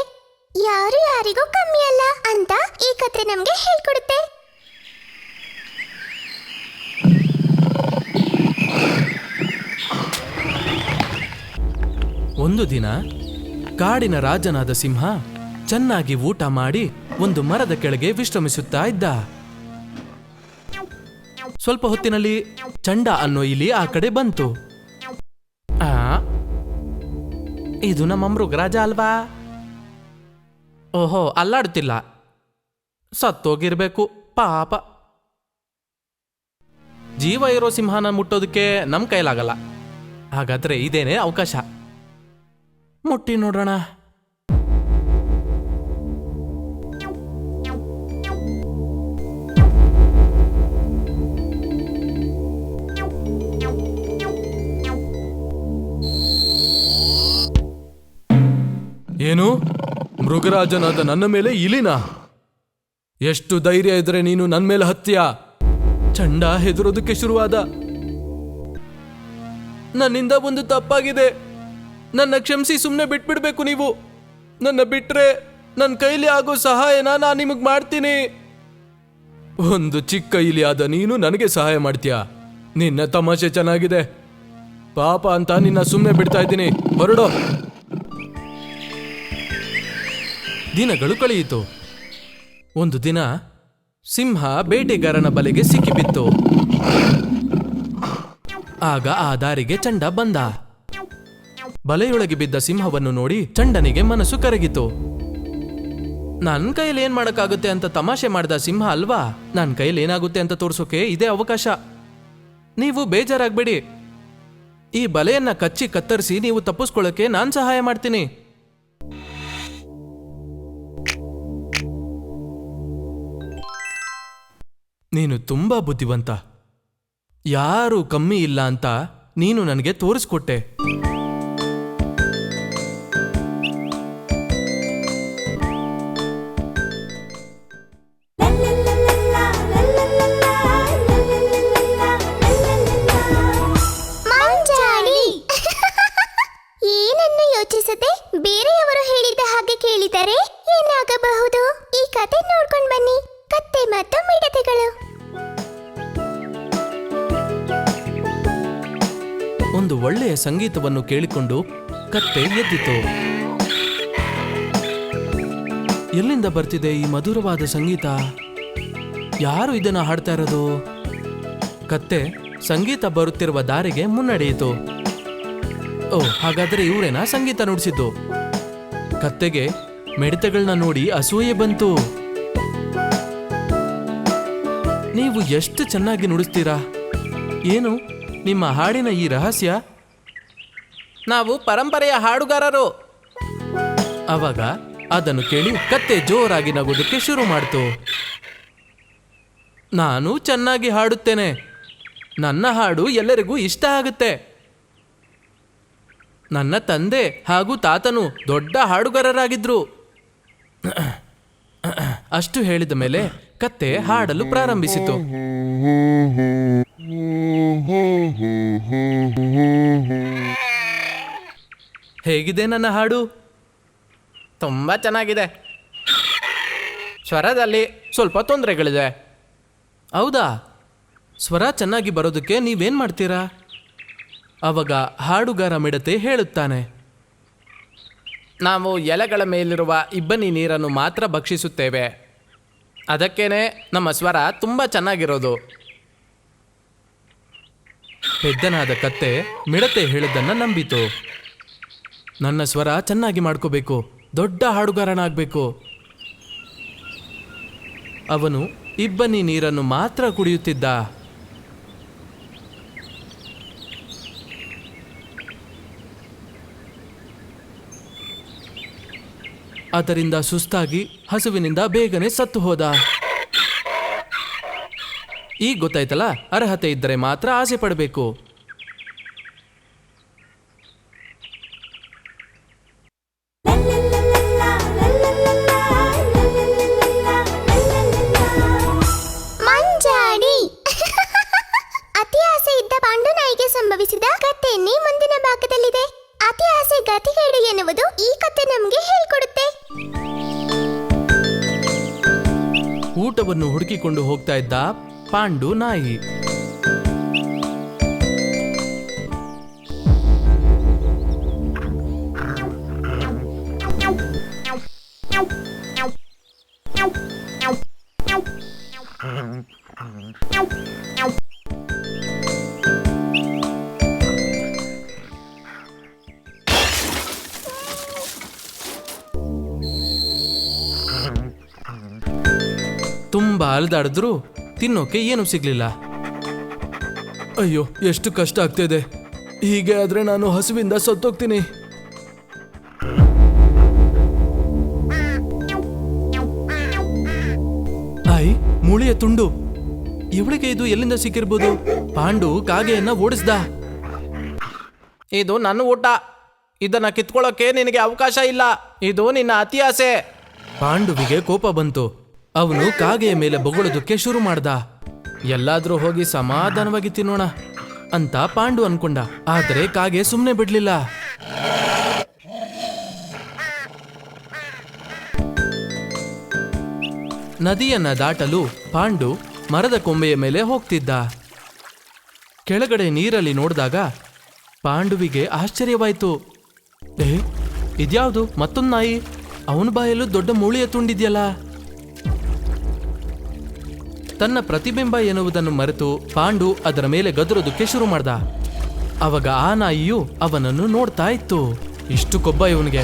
ಯಾರು ಯಾರಿಗೂ ಕಮ್ಮಿ ಅಲ್ಲ ಅಂತ ಈ ಕಥೆ ನಮ್ಗೆ ಹೇಳ್ಕೊಡುತ್ತೆ. ಒಂದು ದಿನ ಕಾಡಿನ ರಾಜನಾದ ಸಿಂಹ ಚೆನ್ನಾಗಿ ಊಟ ಮಾಡಿ ಒಂದು ಮರದ ಕೆಳಗೆ ವಿಶ್ರಮಿಸುತ್ತಾ ಇದ್ದ. ಸ್ವಲ್ಪ ಹೊತ್ತಿನಲ್ಲಿ ಚಂಡ ಅನ್ನೋ ಇಲಿ ಆ ಕಡೆ ಬಂತು. ಇದು ನಮ್ಮ ಮೃಗರಾಜ ಅಲ್ವಾ? ಓಹೋ, ಅಲ್ಲಾಡುತ್ತಿಲ್ಲ, ಸತ್ತೋಗಿರ್ಬೇಕು ಪಾಪ. ಜೀವ ಇರೋ ಸಿಂಹನ ಮುಟ್ಟೋದಕ್ಕೆ ನಮ್ ಕೈಲಾಗಲ್ಲ. ಹಾಗಾದ್ರೆ ಇದೇನೇ ಅವಕಾಶ, ಮುಟ್ಟಿ ನೋಡೋಣ. ಏನು, ಮೃಗರಾಜನಾದ ನನ್ನ ಮೇಲೆ ಇಲಿನ? ಎಷ್ಟು ಧೈರ್ಯ ಇದ್ರೆ ನೀನು ನನ್ನ ಮೇಲೆ ಹತ್ತೀಯ? ಚಂಡ ಹೆದರೋದಕ್ಕೆ ಶುರುವಾದ. ನನ್ನಿಂದ ಒಂದು ತಪ್ಪಾಗಿದೆ, ನನ್ನ ಕ್ಷಮಿಸಿ ಸುಮ್ಮನೆ ಬಿಟ್ಬಿಡ್ಬೇಕು ನೀವು. ನನ್ನ ಬಿಟ್ರೆ ನನ್ನ ಕೈಲಿ ಆಗೋ ಸಹಾಯನ ನಾನು ನಿಮಗೆ ಮಾಡ್ತೀನಿ. ಒಂದು ಚಿಕ್ಕ ಇಲಿ ಆದ ನೀನು ನನಗೆ ಸಹಾಯ ಮಾಡ್ತೀಯಾ? ನಿನ್ನ ತಮಾಷೆ ಚೆನ್ನಾಗಿದೆ. ಪಾಪ ಅಂತ ನಿನ್ನ ಸುಮ್ಮನೆ ಬಿಡ್ತಾ ಇದ್ದೀನಿ, ಹೊರಡೋ. ದಿನಗಳು ಕಳೆಯಿತು. ಒಂದು ದಿನ ಸಿಂಹ ಬೇಟೆಗಾರನ ಬಲೆಗೆ ಸಿಕ್ಕಿಬಿತ್ತು. ಆಗ ಆ ದಾರಿಗೆ ಚಂಡ ಬಂದ. ಬಲೆಯೊಳಗೆ ಬಿದ್ದ ಸಿಂಹವನ್ನು ನೋಡಿ ಚಂಡನಿಗೆ ಮನಸ್ಸು ಕರಗಿತು. ನನ್ನ ಕೈಯಲ್ಲಿ ಏನ್ ಮಾಡಕ್ಕಾಗುತ್ತೆ ಅಂತ ತಮಾಷೆ ಮಾಡಿದ ಸಿಂಹ ಅಲ್ವಾ? ನನ್ನ ಕೈಯಲ್ಲಿ ಏನಾಗುತ್ತೆ ಅಂತ ತೋರ್ಸೋಕೆ ಇದೇ ಅವಕಾಶ. ನೀವು ಬೇಜಾರಾಗ್ಬೇಡಿ, ಈ ಬಲೆಯನ್ನ ಕಚ್ಚಿ ಕತ್ತರಿಸಿ ನೀವು ತಪ್ಪಿಸ್ಕೊಳ್ಳೋಕೆ ನಾನ್ ಸಹಾಯ ಮಾಡ್ತೀನಿ. ನೀನು ತುಂಬಾ ಬುದ್ಧಿವಂತ, ಯಾರು ಕಮ್ಮಿ ಇಲ್ಲ ಅಂತ ನೀನು ನನಗೆ ತೋರಿಸ್ಕೊಟ್ಟೆ. ಏನನ್ನು ಯೋಚಿಸದೆ ಬೇರೆಯವರು ಹೇಳಿದ ಹಾಗೆ ಕೇಳಿದರೆ ಏನಾಗಬಹುದು? ಈ ಕತೆ ನೋಡ್ಕೊಂಡು ಬನ್ನಿ. ಕತ್ತೆ ಮತ್ತು ಮಿಡತೆಗಳು. ಒಂದು ಒಳ್ಳೆಯ ಸಂಗೀತವನ್ನು ಕೇಳಿಕೊಂಡು ಕತ್ತೆ ಎದ್ದಿತು. ಎಲ್ಲಿಂದ ಬರ್ತಿದೆ ಈ ಮಧುರವಾದ ಸಂಗೀತ? ಯಾರು ಇದನ್ನ ಹಾಡ್ತಾ ಇರೋದು? ಕತ್ತೆ ಸಂಗೀತ ಬರುತ್ತಿರುವ ದಾರಿಗೆ ಮುನ್ನಡೆಯಿತು. ಓ, ಹಾಗಾದ್ರೆ ಇವರೇನಾ ಸಂಗೀತ ನುಡಿಸಿದ್ದು? ಕತ್ತೆಗೆ ಮಿಡತೆಗಳನ್ನ ನೋಡಿ ಅಸೂಯೆ ಬಂತು. ನೀವು ಎಷ್ಟು ಚೆನ್ನಾಗಿ ನುಡಿಸ್ತೀರಾ! ಏನು ನಿಮ್ಮ ಹಾಡಿನ ಈ ರಹಸ್ಯ? ನಾವು ಪರಂಪರೆಯ ಹಾಡುಗಾರರು. ಅವಾಗ ಅದನ್ನು ಕೇಳಿ ಕತ್ತೆ ಜೋರಾಗಿ ನಗೋದಕ್ಕೆ ಶುರು ಮಾಡ್ತು. ನಾನು ಚೆನ್ನಾಗಿ ಹಾಡುತ್ತೇನೆ, ನನ್ನ ಹಾಡು ಎಲ್ಲರಿಗೂ ಇಷ್ಟ ಆಗುತ್ತೆ. ನನ್ನ ತಂದೆ ಹಾಗೂ ತಾತನು ದೊಡ್ಡ ಹಾಡುಗಾರರಾಗಿದ್ರು. ಅಷ್ಟು ಹೇಳಿದ ಮೇಲೆ ಕತ್ತೆ ಹಾಡಲು ಪ್ರಾರಂಭಿಸಿತು. ಹೇಗಿದೆ ನನ್ನ ಹಾಡು? ತುಂಬಾ ಚೆನ್ನಾಗಿದೆ. ಸ್ವರದಲ್ಲಿ ಸ್ವಲ್ಪ ತೊಂದರೆಗಳಿದೆ. ಹೌದಾ? ಸ್ವರ ಚೆನ್ನಾಗಿ ಬರೋದಕ್ಕೆ ನೀವೇನ್ ಮಾಡ್ತೀರಾ? ಅವಾಗ ಹಾಡುಗಾರ ಮಿಡತೆ ಹೇಳುತ್ತಾನೆ, ನಾವು ಎಲೆಗಳ ಮೇಲಿರುವ ಇಬ್ಬನಿ ನೀರನ್ನು ಮಾತ್ರ ಭಕ್ಷಿಸುತ್ತೇವೆ. ಅದಕ್ಕೇನೆ ನಮ್ಮ ಸ್ವರ ತುಂಬ ಚೆನ್ನಾಗಿರೋದು. ಪೆದ್ದನಾದ ಕತ್ತೆ ಮಿಡತೆ ಹೇಳಿದ್ದನ್ನು ನಂಬಿತು. ನನ್ನ ಸ್ವರ ಚೆನ್ನಾಗಿ ಮಾಡ್ಕೋಬೇಕು, ದೊಡ್ಡ ಹಾಡುಗಾರನಾಗಬೇಕು. ಅವನು ಇಬ್ಬನಿ ನೀರನ್ನು ಮಾತ್ರ ಕುಡಿಯುತ್ತಿದ್ದ. ಅದರಿಂದ ಸುಸ್ತಾಗಿ ಹಸುವಿನಿಂದ ಬೇಗನೆ ಸತ್ತು ಹೋದ. ಈಗ ಗೊತ್ತಾಯ್ತಲ್ಲ, ಅರ್ಹತೆ ಇದ್ದರೆ ಮಾತ್ರ ಆಸೆ ಪಡಬೇಕು. ಮಂಜಾಡಿ. ಅತಿ ಆಸೆ ಇದ್ದ ಪಾಂಡು ನಾಯಿಗೆ ಸಂಭವಿಸಿದ ಕಥೆಯನ್ನೇ ಮುಂದಿನ ಗತಿಗೇಡು ಎನ್ನುವುದು ಈ ಕತೆ ನಮ್ಗೆ ಹೇಳ್ಕೊಡುತ್ತೆ. ಊಟವನ್ನು ಹುಡುಕಿಕೊಂಡು ಹೋಗ್ತಾ ಇದ್ದ ಪಾಂಡು ನಾಯಿ. ತುಂಬಾ ಅಲ್ದಾಡಿದ್ರು ತಿನ್ನೋಕೆ ಏನು ಸಿಗ್ಲಿಲ್ಲ. ಅಯ್ಯೋ, ಎಷ್ಟು ಕಷ್ಟ ಆಗ್ತಿದೆ. ಹೀಗೆ ಆದ್ರೆ ನಾನು ಹಸುವಿಂದ ಸತ್ತೋಗ್ತೀನಿ. ಆಯ್, ಮೂಳೆಯ ತುಂಡು. ಇವಳಿಗೆ ಇದು ಎಲ್ಲಿಂದ ಸಿಕ್ಕಿರ್ಬೋದು? ಪಾಂಡು ಕಾಗೆಯನ್ನ ಓಡಿಸ್ದ. ಇದು ನನ್ನ ಊಟ, ಇದನ್ನ ಕಿತ್ಕೊಳ್ಳೋಕೆ ನಿನಗೆ ಅವಕಾಶ ಇಲ್ಲ. ಇದು ನಿನ್ನ ಅತಿ ಆಸೆ. ಪಾಂಡುವಿಗೆ ಕೋಪ ಬಂತು. ಅವನು ಕಾಗೆಯ ಮೇಲೆ ಬೊಗಳೋದಕ್ಕೆ ಶುರು ಮಾಡ್ದ. ಎಲ್ಲಾದ್ರೂ ಹೋಗಿ ಸಮಾಧಾನವಾಗಿ ತಿನ್ನೋಣ ಅಂತ ಪಾಂಡು ಅನ್ಕೊಂಡ. ಆದರೆ ಕಾಗೆ ಸುಮ್ಮನೆ ಬಿಡ್ಲಿಲ್ಲ. ನದಿಯನ್ನ ದಾಟಲು ಪಾಂಡು ಮರದ ಕೊಂಬೆಯ ಮೇಲೆ ಹೋಗ್ತಿದ್ದ. ಕೆಳಗಡೆ ನೀರಲ್ಲಿ ನೋಡಿದಾಗ ಪಾಂಡುವಿಗೆ ಆಶ್ಚರ್ಯವಾಯ್ತು. ಇದ್ಯಾವುದು? ಮತ್ತೊಂದು ನಾಯಿ. ಅವನ ಬಾಯಲ್ಲೂ ದೊಡ್ಡ ಮೂಳೆಯ ತುಂಡಿದ್ಯಲ್ಲ. ತನ್ನ ಪ್ರತಿಬಿಂಬ ಎನ್ನುವುದನ್ನು ಮರೆತು ಪಾಂಡು ಅದರ ಮೇಲೆ ಗದರೋದಕ್ಕೆ ಶುರು ಮಾಡ್ದ. ಅವಾಗ ಆ ನಾಯಿಯು ಅವನನ್ನು ನೋಡ್ತಾ ಇತ್ತು. ಇಷ್ಟು ಕೊಬ್ಬ ಇವನಿಗೆ.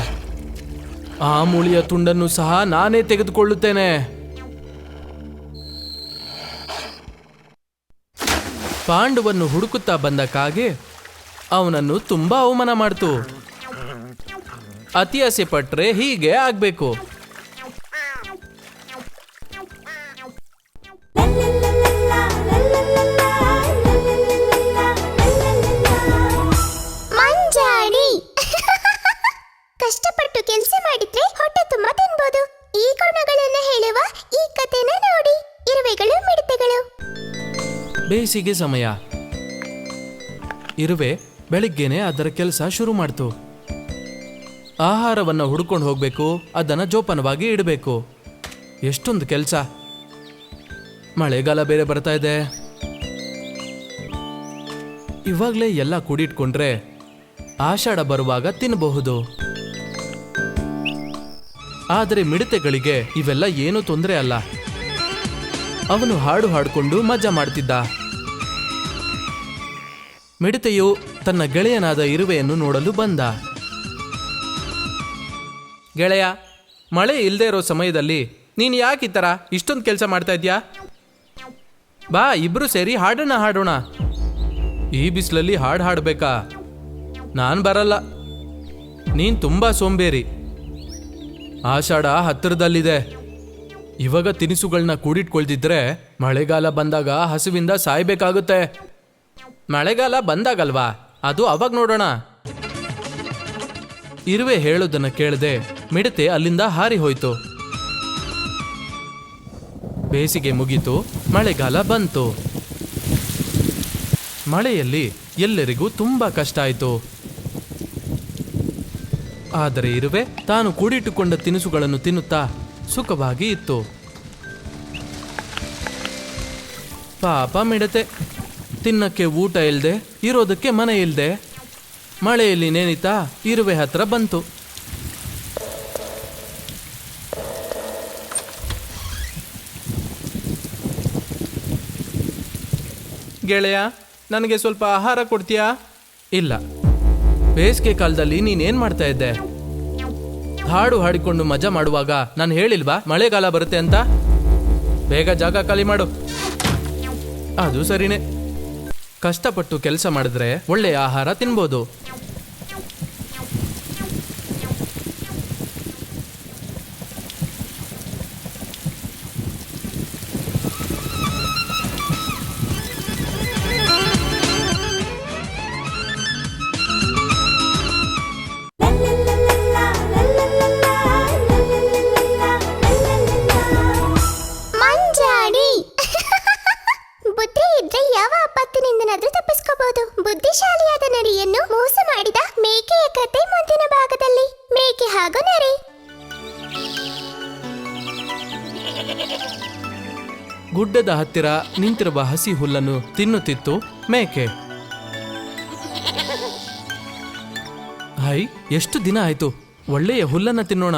ಆ ಮೂಳೆಯ ತುಂಡನ್ನು ಸಹ ನಾನೇ ತೆಗೆದುಕೊಳ್ಳುತ್ತೇನೆ. ಪಾಂಡುವನ್ನು ಹುಡುಕುತ್ತಾ ಬಂದ ಕಾಗೆ ಅವನನ್ನು ತುಂಬಾ ಅವಮಾನ ಮಾಡ್ತು. ಅತಿ ಆಸೆ ಪಟ್ರೆ ಹೀಗೆ ಆಗ್ಬೇಕು. ಮಂಜಾಡಿ ಕಷ್ಟಪಟ್ಟು ಕೆಲಸ ಮಾಡಿದ್ರೆ ಹೊಟ್ಟೆ ತುಂಬಾ ತಿನ್ಬೋದು. ಈ ಗುಣಗಳನ್ನ ಹೇಳುವ ಈ ಕಥೆನ ನೋಡಿ. ಇರುವೆಗಳು, ಮಿಡತೆಗಳು. ಬೇಸಿಗೆ ಸಮಯ. ಇರುವೆ ಬೆಳಿಗ್ಗೆನೆ ಅದರ ಕೆಲಸ ಶುರು ಮಾಡ್ತು. ಆಹಾರವನ್ನು ಹುಡ್ಕೊಂಡು ಹೋಗ್ಬೇಕು, ಅದನ್ನ ಜೋಪಾನವಾಗಿ ಇಡಬೇಕು. ಎಷ್ಟೊಂದು ಕೆಲಸ. ಮಳೆಗಾಲ ಬೇರೆ ಬರ್ತಾ ಇದೆ. ಇವಾಗ್ಲೇ ಎಲ್ಲ ಕೂಡಿಟ್ಕೊಂಡ್ರೆ ಆಷಾಢ ಬರುವಾಗ ತಿನ್ನಬಹುದು. ಆದರೆ ಮಿಡತೆಗಳಿಗೆ ಇವೆಲ್ಲ ಏನೂ ತೊಂದರೆ ಅಲ್ಲ. ಅವನು ಹಾಡು ಹಾಡ್ಕೊಂಡು ಮಜಾ ಮಾಡ್ತಿದ್ದ. ಮಿಡತೆಯು ತನ್ನ ಗೆಳೆಯನಾದ ಇರುವೆಯನ್ನು ನೋಡಲು ಬಂದ. ಗೆಳೆಯ, ಮಳೆ ಇಲ್ಲದೆ ಇರೋ ಸಮಯದಲ್ಲಿ ನೀನು ಯಾಕೆ ಈ ಥರ ಇಷ್ಟೊಂದು ಕೆಲಸ ಮಾಡ್ತಾ ಇದ್ಯಾ? ಬಾ, ಇಬ್ರು ಸೇರಿ ಹಾಡನ್ನ ಹಾಡೋಣ. ಈ ಬಿಸಿಲಲ್ಲಿ ಹಾಡು ಹಾಡಬೇಕಾ? ನಾನು ಬರಲ್ಲ. ನೀನು ತುಂಬಾ ಸೋಂಬೇರಿ. ಆಷಾಢ ಹತ್ತಿರದಲ್ಲಿದೆ. ಇವಾಗ ತಿನಿಸುಗಳನ್ನ ಕೂಡಿಟ್ಕೊಳ್ತಿದ್ರೆ ಮಳೆಗಾಲ ಬಂದಾಗ ಹಸುವಿಂದ ಸಾಯ್ಬೇಕಾಗುತ್ತೆ. ಮಳೆಗಾಲ ಬಂದಾಗಲ್ವಾ, ಅದು ಅವಾಗ ನೋಡೋಣ. ಇರುವೆ ಹೇಳೋದನ್ನ ಕೇಳದೆ ಮಿಡತೆ ಅಲ್ಲಿಂದ ಹಾರಿ ಹೋಯ್ತು. ಬೇಸಿಗೆ ಮುಗೀತು, ಮಳೆಗಾಲ ಬಂತು. ಮಳೆಯಲ್ಲಿ ಎಲ್ಲರಿಗೂ ತುಂಬಾ ಕಷ್ಟ ಆಯಿತು. ಆದರೆ ಇರುವೆ ತಾನು ಕೂಡಿಟ್ಟುಕೊಂಡ ತಿನಿಸುಗಳನ್ನು ತಿನ್ನುತ್ತಾ ಸುಖವಾಗಿ ಇತ್ತು. ಪಾಪ ಮಿಡತೆ, ತಿನ್ನಕ್ಕೆ ಊಟ ಇಲ್ಲದೆ, ಇರೋದಕ್ಕೆ ಮನೆ ಇಲ್ಲದೆ, ಮಳೆಯಲ್ಲಿ ನೆನಿತಾ ಇರುವೆ ಹತ್ರ ಬಂತು. ಗೆಳೆಯ, ನನಗೆ ಸ್ವಲ್ಪ ಆಹಾರ ಕೊಡ್ತೀಯಾ? ಇಲ್ಲ. ಬೇಸಿಗೆ ಕಾಲದಲ್ಲಿ ನೀನೇನ್ ಮಾಡ್ತಾ ಇದ್ದೆ? ಹಾಡು ಹಾಡಿಕೊಂಡು ಮಜಾ ಮಾಡುವಾಗ ನಾನು ಹೇಳಿಲ್ವಾ ಮಳೆಗಾಲ ಬರುತ್ತೆ ಅಂತ? ಬೇಗ ಜಾಗ ಖಾಲಿ ಮಾಡು. ಅದು ಸರಿನೇ. ಕಷ್ಟಪಟ್ಟು ಕೆಲಸ ಮಾಡಿದ್ರೆ ಒಳ್ಳೆಯ ಆಹಾರ ತಿನ್ಬೋದು. ಬುದ್ಧಿ ಇದ್ರೆ ಯಾವ ಆಪತ್ತಿನಿಂದನಾದ್ರೂ ತಪ್ಪಿಸ್ಕೋಬಹುದು. ಬುದ್ಧಿಶಾಲಿಯಾದ ನರಿಯನ್ನು ಮೋಸ ಗುಡ್ಡದ ಹತ್ತಿರ ನಿಂತಿರುವ ಹಸಿ ಹುಲ್ಲನ್ನು ತಿನ್ನುತ್ತಿತ್ತು ಮೇಕೆ. ಹೈ, ಎಷ್ಟು ದಿನ ಆಯ್ತು, ಒಳ್ಳೆಯ ಹುಲ್ಲನ್ನ ತಿನ್ನೋಣ.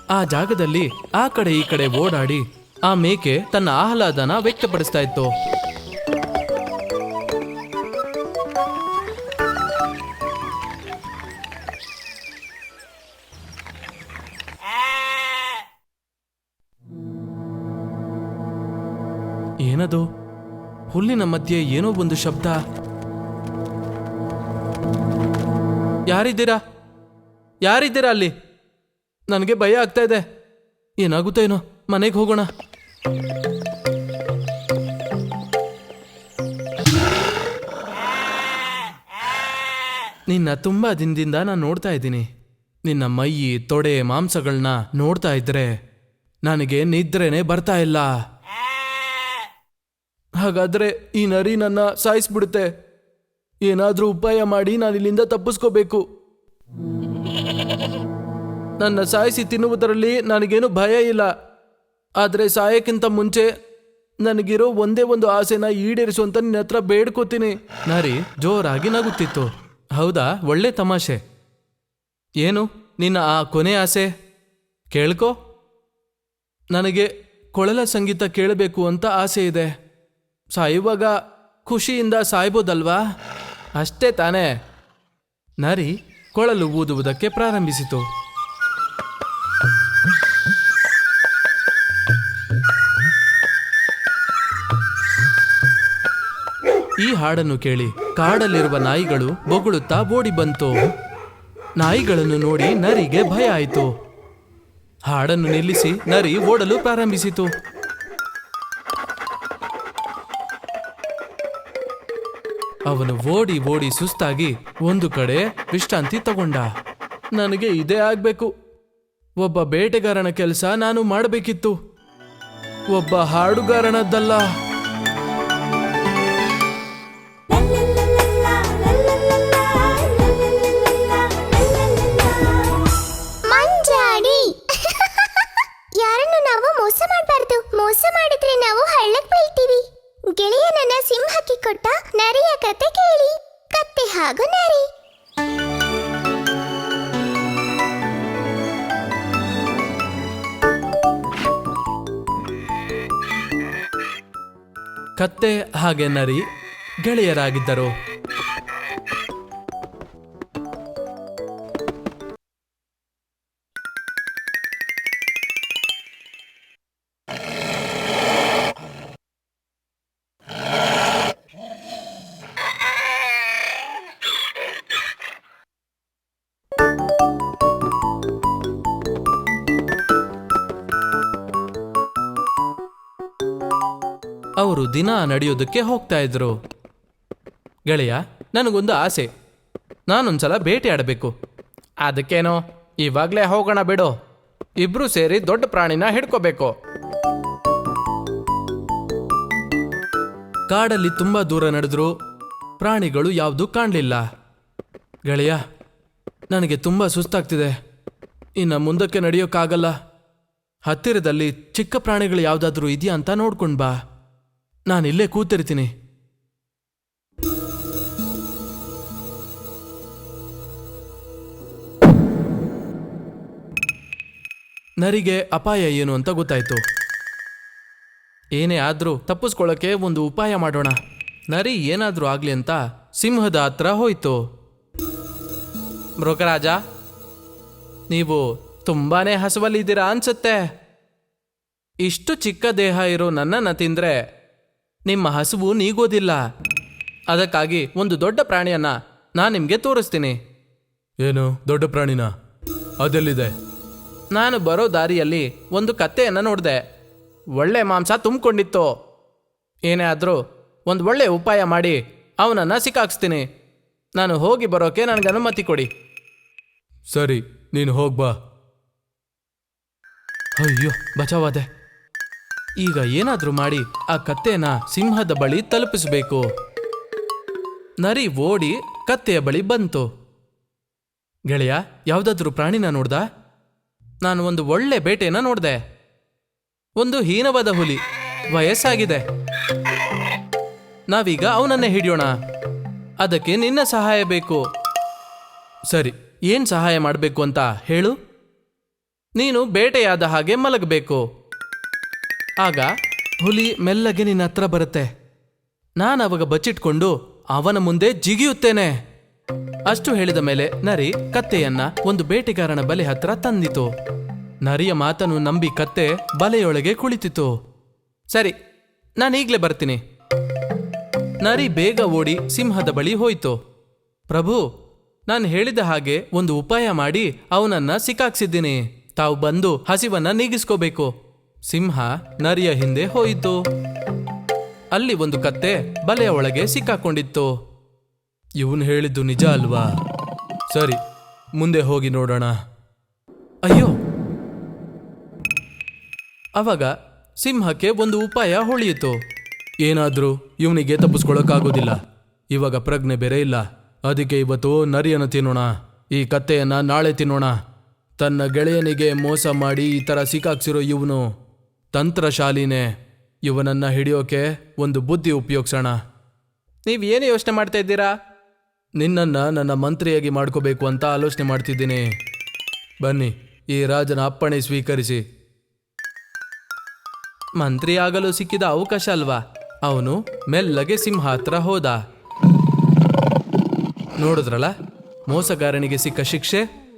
ಆ ಜಾಗದಲ್ಲಿ ಆ ಕಡೆ ಈ ಕಡೆ ಓಡಾಡಿ ಆ ಮೇಕೆ ತನ್ನ ಆಹ್ಲಾದನ ವ್ಯಕ್ತಪಡಿಸ್ತಾ ಇತ್ತು. ಏನದು? ಹುಲ್ಲಿನ ಮಧ್ಯೆ ಏನೋ ಒಂದು ಶಬ್ದ. ಯಾರಿದ್ದೀರಾ? ಯಾರಿದ್ದೀರಾ ಅಲ್ಲಿ? ನನಗೆ ಭಯ ಆಗ್ತಾ ಇದೆ. ಏನಾಗುತ್ತೋ ಏನೋ, ಮನೆಗೆ ಹೋಗೋಣ. ನಿನ್ನ ತುಂಬಾ ದಿನದಿಂದ ನಾನು ನೋಡ್ತಾ ಇದ್ದೀನಿ. ನಿನ್ನ ಮೈ, ತೊಡೆ, ಮಾಂಸಗಳನ್ನ ನೋಡ್ತಾ ಇದ್ರೆ ನನಗೆ ನಿದ್ರೆನೇ ಬರ್ತಾ ಇಲ್ಲ. ಹಾಗಾದ್ರೆ ಈ ನರಿ ನನ್ನ ಸಾಯಿಸ್ಬಿಡುತ್ತೆ. ಏನಾದ್ರೂ ಉಪಾಯ ಮಾಡಿ ನಾನು ಇಲ್ಲಿಂದ ತಪ್ಪಿಸ್ಕೋಬೇಕು. ನನ್ನ ಸಾಯಿಸಿ ತಿನ್ನುವುದರಲ್ಲಿ ನನಗೇನು ಭಯ ಇಲ್ಲ. ಆದರೆ ಸಾಯಕ್ಕಿಂತ ಮುಂಚೆ ನನಗಿರೋ ಒಂದೇ ಒಂದು ಆಸೆನ ಈಡೇರಿಸುವಂತ ನಿನ್ನ ಹತ್ರ ಬೇಡ್ಕೋತೀನಿ. ನರಿ ಜೋರಾಗಿ ನಗುತ್ತಿತ್ತು. ಹೌದಾ? ಒಳ್ಳೆ ತಮಾಷೆ. ಏನು ನಿನ್ನ ಆ ಕೊನೆ ಆಸೆ? ಕೇಳ್ಕೋ. ನನಗೆ ಕೊಳಲ ಸಂಗೀತ ಕೇಳಬೇಕು ಅಂತ ಆಸೆ ಇದೆ. ಸಾಯುವಾಗ ಖುಷಿಯಿಂದ ಸಾಯ್ಬೋದಲ್ವಾ? ಅಷ್ಟೇ ತಾನೇ? ನರಿ ಕೊಳಲು ಊದುವುದಕ್ಕೆ ಪ್ರಾರಂಭಿಸಿತು. ಈ ಹಾಡನ್ನು ಕೇಳಿ ಕಾಡಲ್ಲಿರುವ ನಾಯಿಗಳು ಬೊಗಳುತ್ತಾ ಓಡಿ ಬಂತು. ನಾಯಿಗಳನ್ನು ನೋಡಿ ನರಿಗೆ ಭಯ ಆಯಿತು. ಹಾಡನ್ನು ನಿಲ್ಲಿಸಿ ನರಿ ಓಡಲು ಪ್ರಾರಂಭಿಸಿತು. ಅವನು ಓಡಿ ಓಡಿ ಸುಸ್ತಾಗಿ ಒಂದು ಕಡೆ ವಿಶ್ರಾಂತಿ ತಗೊಂಡ. ನನಗೆ ಇದೇ ಆಗ್ಬೇಕು. ಒಬ್ಬ ಬೇಟೆಗಾರನ ಕೆಲಸ ನಾನು ಮಾಡಬೇಕಿತ್ತು, ಒಬ್ಬ ಹಾಡುಗಾರನದ್ದಲ್ಲ. ಮಂಜಾಡಿ. ಯಾರನ್ನು ನಾವು ಮೋಸ ಮಾಡಬಾರ್ದು. ಮೋಸ ಮಾಡಿದ್ರೆ ನಾವು ಹಳ್ಳಕ್ಕೆ ಬೀಳ್ತೀವಿ. ಗೆಳೆಯನನ್ನ ಸಿಂಹಕ್ಕೆ ಕೊಟ್ಟ ನರಿಯ ಕತೆ ಕೇಳಿ. ಕತ್ತೆ ಹಾಗೂ ನರಿ. ಕತ್ತೆ ಹಾಗೆ ನರಿ ಗೆಳೆಯರಾಗಿದ್ದರು. ಅವರು ದಿನ ನಡೆಯೋದಕ್ಕೆ ಹೋಗ್ತಾ ಇದ್ರು. ಗೆಳೆಯ, ನನಗೊಂದು ಆಸೆ. ನಾನೊಂದ್ಸಲ ಬೇಟೆ ಆಡಬೇಕು. ಅದಕ್ಕೇನೋ, ಇವಾಗಲೇ ಹೋಗೋಣ ಬಿಡು. ಇಬ್ರು ಸೇರಿ ದೊಡ್ಡ ಪ್ರಾಣಿನ ಹಿಡ್ಕೋಬೇಕು. ಕಾಡಲ್ಲಿ ತುಂಬಾ ದೂರ ನಡೆದ್ರು ಪ್ರಾಣಿಗಳು ಯಾವುದು ಕಾಣಲಿಲ್ಲ. ಗೆಳೆಯ, ನನಗೆ ತುಂಬಾ ಸುಸ್ತಾಗ್ತಿದೆ. ಇನ್ನು ಮುಂದಕ್ಕೆ ನಡೆಯೋಕ್ಕಾಗಲ್ಲ. ಹತ್ತಿರದಲ್ಲಿ ಚಿಕ್ಕ ಪ್ರಾಣಿಗಳು ಯಾವುದಾದ್ರೂ ಇದೆಯಾ ಅಂತ ನೋಡ್ಕೊಂಡು ಬಾ. ನಾನಿಲ್ಲೇ ಕೂತಿರ್ತೀನಿ. ನರಿಗೆ ಅಪಾಯ ಏನು ಅಂತ ಗೊತ್ತಾಯ್ತು. ಏನೇ ಆದ್ರೂ ತಪ್ಪಿಸ್ಕೊಳ್ಳೋಕೆ ಒಂದು ಉಪಾಯ ಮಾಡೋಣ. ನರಿ ಏನಾದ್ರೂ ಆಗ್ಲಿ ಅಂತ ಸಿಂಹದ ಹತ್ರ ಹೋಯ್ತು. ಮೃಗರಾಜ, ನೀವು ತುಂಬಾನೇ ಹಸುವಲ್ಲಿದ್ದೀರಾ ಅನ್ಸುತ್ತೆ. ಇಷ್ಟು ಚಿಕ್ಕ ದೇಹ ಇರೋ ನನ್ನನ್ನು ತಿಂದ್ರೆ ನಿಮ್ಮ ಹಸುವು ನೀಗೋದಿಲ್ಲ. ಅದಕ್ಕಾಗಿ ಒಂದು ದೊಡ್ಡ ಪ್ರಾಣಿಯನ್ನ ನಾನು ನಿಮಗೆ ತೋರಿಸ್ತೀನಿ. ಏನು ದೊಡ್ಡ ಪ್ರಾಣಿನ? ಅದೆಲ್ಲಿದೆ? ನಾನು ಬರೋ ದಾರಿಯಲ್ಲಿ ಒಂದು ಕತ್ತೆಯನ್ನು ನೋಡಿದೆ. ಒಳ್ಳೆ ಮಾಂಸ ತುಂಬಿಕೊಂಡಿತ್ತು. ಏನೇ ಆದರೂ ಒಂದು ಒಳ್ಳೆ ಉಪಾಯ ಮಾಡಿ ಅವನನ್ನು ಸಿಕ್ಕಾಕ್ಸ್ತೀನಿ. ನಾನು ಹೋಗಿ ಬರೋಕೆ ನನಗೆ ಅನುಮತಿ ಕೊಡಿ. ಸರಿ, ನೀನು ಹೋಗ್ಬಾ. ಅಯ್ಯೋ, ಬಚಾವಾದೆ. ಈಗ ಏನಾದ್ರೂ ಮಾಡಿ ಆ ಕತ್ತೆನ ಸಿಂಹದ ಬಳಿ ತಲುಪಿಸಬೇಕು. ನರಿ ಓಡಿ ಕತ್ತೆಯ ಬಳಿ ಬಂತು. ಗೆಳೆಯ, ಯಾವುದಾದ್ರೂ ಪ್ರಾಣಿನ ನೋಡ್ದ? ನಾನು ಒಂದು ಒಳ್ಳೆ ಬೇಟೆನ ನೋಡಿದೆ. ಒಂದು ಹೀನವಾದ ಹುಲಿ, ವಯಸ್ಸಾಗಿದೆ. ನಾವೀಗ ಅವನನ್ನೇ ಹಿಡಿಯೋಣ. ಅದಕ್ಕೆ ನಿನ್ನ ಸಹಾಯ ಬೇಕು. ಸರಿ, ಏನ್ ಸಹಾಯ ಮಾಡಬೇಕು ಅಂತ ಹೇಳು. ನೀನು ಬೇಟೆಯಾದ ಹಾಗೆ ಮಲಗಬೇಕು. ಆಗ ಹುಲಿ ಮೆಲ್ಲಗೆ ನಿನ್ನ ಹತ್ರ ಬರುತ್ತೆ. ನಾನು ಅವಾಗ ಬಚ್ಚಿಟ್ಕೊಂಡು ಅವನ ಮುಂದೆ ಜಿಗಿಯುತ್ತೇನೆ. ಅಷ್ಟು ಹೇಳಿದ ಮೇಲೆ ನರಿ ಕತ್ತೆಯನ್ನ ಒಂದು ಬೇಟೆಗಾರನ ಬಲೆ ಹತ್ರ ತಂದಿತು. ನರಿಯ ಮಾತನ್ನು ನಂಬಿ ಕತ್ತೆ ಬಲೆಯೊಳಗೆ ಕುಳಿತಿತು. ಸರಿ, ನಾನೀಗ್ಲೇ ಬರ್ತೀನಿ. ನರಿ ಬೇಗ ಓಡಿ ಸಿಂಹದ ಬಳಿ ಹೋಯಿತು. ಪ್ರಭು, ನಾನು ಹೇಳಿದ ಹಾಗೆ ಒಂದು ಉಪಾಯ ಮಾಡಿ ಅವನನ್ನ ಸಿಕ್ಕಾಕ್ಸಿದ್ದೀನಿ. ತಾವು ಬಂದು ಹಸಿವನ್ನ ನೀಗಿಸ್ಕೋಬೇಕು. ಸಿಂಹ ನರಿಯ ಹಿಂದೆ ಹೋಯಿತು. ಅಲ್ಲಿ ಒಂದು ಕತ್ತೆ ಬಲೆಯ ಒಳಗೆ ಸಿಕ್ಕಾಕೊಂಡಿತ್ತು. ಇವನು ಹೇಳಿದ್ದು ನಿಜ ಅಲ್ವಾ? ಸರಿ, ಮುಂದೆ ಹೋಗಿ ನೋಡೋಣ. ಅಯ್ಯೋ! ಅವಾಗ ಸಿಂಹಕ್ಕೆ ಒಂದು ಉಪಾಯ ಹೊಳೆಯಿತು. ಏನಾದ್ರೂ ಇವನಿಗೆ ತಪ್ಪಿಸ್ಕೊಳ್ಳೋಕ್ಕಾಗೋದಿಲ್ಲ. ಇವಾಗ ಪ್ರಜ್ಞೆ ಬೇರೆ ಇಲ್ಲ. ಅದಕ್ಕೆ ಇವತ್ತು ನರಿಯನ್ನು ತಿನ್ನೋಣ, ಈ ಕತ್ತೆಯನ್ನ ನಾಳೆ ತಿನ್ನೋಣ. ತನ್ನ ಗೆಳೆಯನಿಗೆ ಮೋಸ ಮಾಡಿ ಈ ಥರ ಸಿಕ್ಕಾಕ್ಸಿರೋ ಇವನು ತಂತ್ರಶಾಲಿನೇ. ಇವನನ್ನ ಹಿಡಿಯೋಕೆ ಒಂದು ಬುದ್ಧಿ ಉಪಯೋಗಿಸೋಣ. ನೀವೇನು ಯೋಚನೆ ಮಾಡ್ತಾ ಇದ್ದೀರಾ? ನಿನ್ನನ್ನ ನನ್ನ ಮಂತ್ರಿಯಾಗಿ ಮಾಡ್ಕೋಬೇಕು ಅಂತ ಆಲೋಚನೆ ಮಾಡ್ತಿದ್ದೀನಿ. ಬನ್ನಿ, ಈ ರಾಜನ ಅಪ್ಪಣೆ ಸ್ವೀಕರಿಸಿ. ಮಂತ್ರಿ ಆಗಲು ಸಿಕ್ಕಿದ ಅವಕಾಶ ಅಲ್ವಾ? ಅವನು ಮೆಲ್ಲಗೆ ಸಿಂಹ ಹತ್ರ ಹೋದ. ನೋಡಿದ್ರಲ್ಲ, ಮೋಸಗಾರನಿಗೆ ಸಿಕ್ಕ ಶಿಕ್ಷೆ.